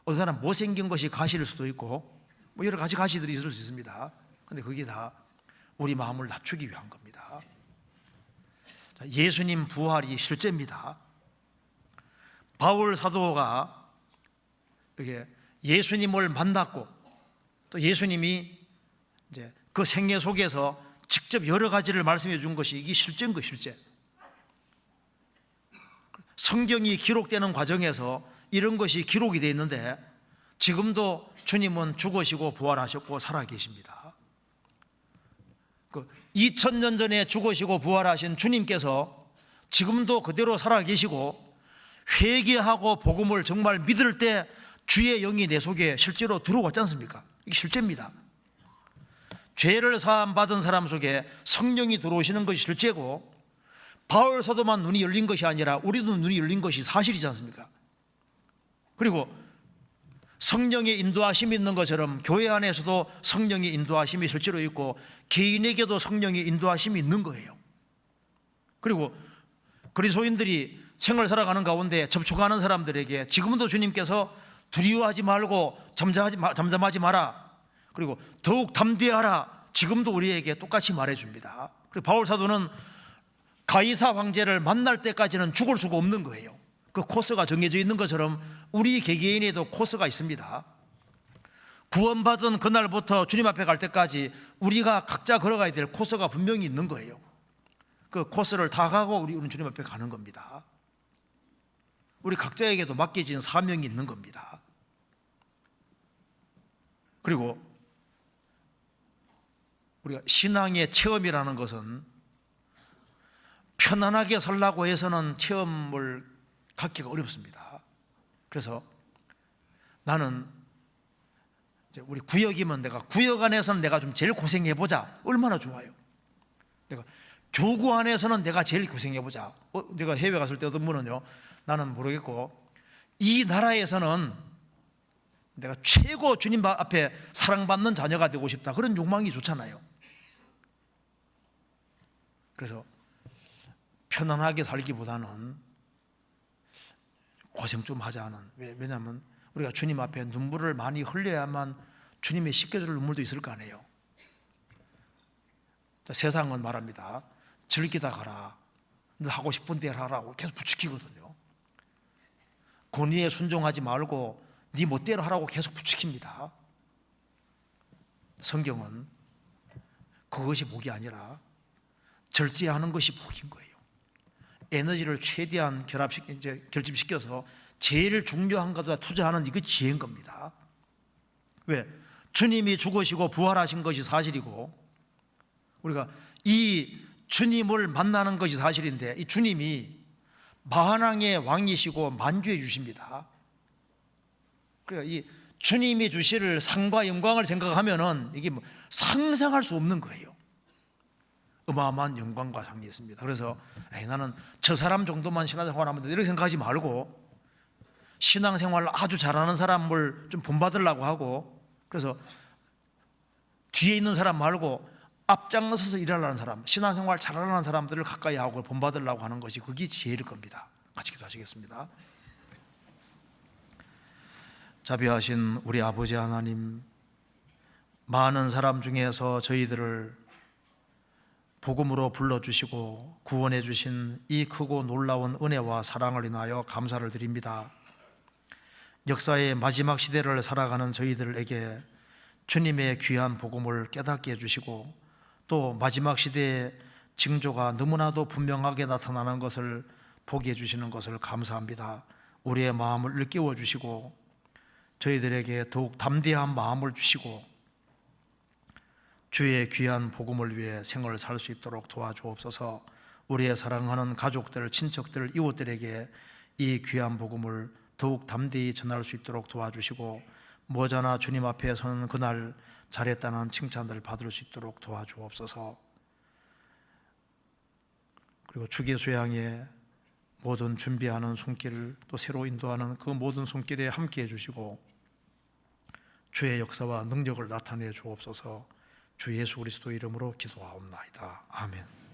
어떤 사람은 못생긴 것이 가시일 수도 있고, 뭐 여러 가지 가시들이 있을 수 있습니다. 그런데 그게 다 우리 마음을 낮추기 위한 겁니다. 예수님 부활이 실제입니다. 바울 사도가 이렇게 예수님을 만났고, 또 예수님이 이제 그 생애 속에서 직접 여러 가지를 말씀해 준 것이 이게 실제인 거, 실제. 성경이 기록되는 과정에서 이런 것이 기록이 되어 있는데 지금도 주님은 죽으시고 부활하셨고 살아계십니다. 2000년 전에 죽으시고 부활하신 주님께서 지금도 그대로 살아계시고, 회개하고 복음을 정말 믿을 때 주의 영이 내 속에 실제로 들어왔지 않습니까? 이게 실제입니다. 죄를 사함 받은 사람 속에 성령이 들어오시는 것이 실제고, 바울 사도만 눈이 열린 것이 아니라 우리도 눈이 열린 것이 사실이지 않습니까? 그리고 성령의 인도하심이 있는 것처럼 교회 안에서도 성령의 인도하심이 실제로 있고 개인에게도 성령의 인도하심이 있는 거예요. 그리고 그리스도인들이 생을 살아가는 가운데 접촉하는 사람들에게 지금도 주님께서 두려워하지 말고 잠잠하지 마라, 그리고 더욱 담대하라, 지금도 우리에게 똑같이 말해줍니다. 그리고 바울 사도는 가이사 황제를 만날 때까지는 죽을 수가 없는 거예요. 그 코스가 정해져 있는 것처럼 우리 개개인에도 코스가 있습니다. 구원받은 그날부터 주님 앞에 갈 때까지 우리가 각자 걸어가야 될 코스가 분명히 있는 거예요. 그 코스를 다 가고 우리는 주님 앞에 가는 겁니다. 우리 각자에게도 맡겨진 사명이 있는 겁니다. 그리고 우리가 신앙의 체험이라는 것은 편안하게 살라고 해서는 체험을 갖기가 어렵습니다. 그래서 나는 이제 우리 구역이면 내가 구역 안에서는 내가 좀 제일 고생해보자. 얼마나 좋아요. 내가 교구 안에서는 내가 제일 고생해보자. 내가 해외 갔을 때 어떤 분은요, 나는 모르겠고 이 나라에서는 내가 최고 주님 앞에 사랑받는 자녀가 되고 싶다, 그런 욕망이 좋잖아요. 그래서 편안하게 살기보다는 고생 좀 하자는, 왜냐하면 우리가 주님 앞에 눈물을 많이 흘려야만 주님의 씻겨줄 눈물도 있을 거 아니에요. 세상은 말합니다. 즐기다 가라, 너 하고 싶은 대로 하라고 계속 부추기거든요. 권위에 순종하지 말고 네 멋대로 하라고 계속 부추깁니다. 성경은 그것이 복이 아니라 절제하는 것이 복인 거예요. 에너지를 최대한 결집시켜서 제일 중요한 것보다 투자하는, 이게 지혜인 겁니다. 왜? 주님이 죽으시고 부활하신 것이 사실이고 우리가 이 주님을 만나는 것이 사실인데, 이 주님이 만왕의 왕이시고 만주의 주십니다. 그러니까 이 주님이 주실 상과 영광을 생각하면은 이게 뭐 상상할 수 없는 거예요. 어마어마한 영광과 상이 있습니다. 그래서 나는 저 사람 정도만 신앙생활하면 돼, 이렇게 생각하지 말고 신앙생활을 아주 잘하는 사람을 좀 본받으려고 하고, 그래서 뒤에 있는 사람 말고 앞장서서 일하려는 사람, 신앙생활 잘하는 사람들을 가까이 하고 본받으려고 하는 것이, 그게 지혜일 겁니다. 같이 기도하시겠습니다. 자비하신 우리 아버지 하나님, 많은 사람 중에서 저희들을 복음으로 불러주시고 구원해 주신 이 크고 놀라운 은혜와 사랑을 인하여 감사를 드립니다. 역사의 마지막 시대를 살아가는 저희들에게 주님의 귀한 복음을 깨닫게 해주시고, 또 마지막 시대의 징조가 너무나도 분명하게 나타나는 것을 보게 해주시는 것을 감사합니다. 우리의 마음을 일깨워 주시고 저희들에게 더욱 담대한 마음을 주시고 주의 귀한 복음을 위해 생을 살 수 있도록 도와주옵소서. 우리의 사랑하는 가족들, 친척들, 이웃들에게 이 귀한 복음을 더욱 담대히 전할 수 있도록 도와주시고, 머지않아 주님 앞에 서는 그날 잘했다는 칭찬들을 받을 수 있도록 도와주옵소서. 그리고 주기수양의 모든 준비하는 손길을 또 새로 인도하는 그 모든 손길에 함께해 주시고, 주의 역사와 능력을 나타내 주옵소서. 주 예수 그리스도 이름으로 기도하옵나이다. 아멘.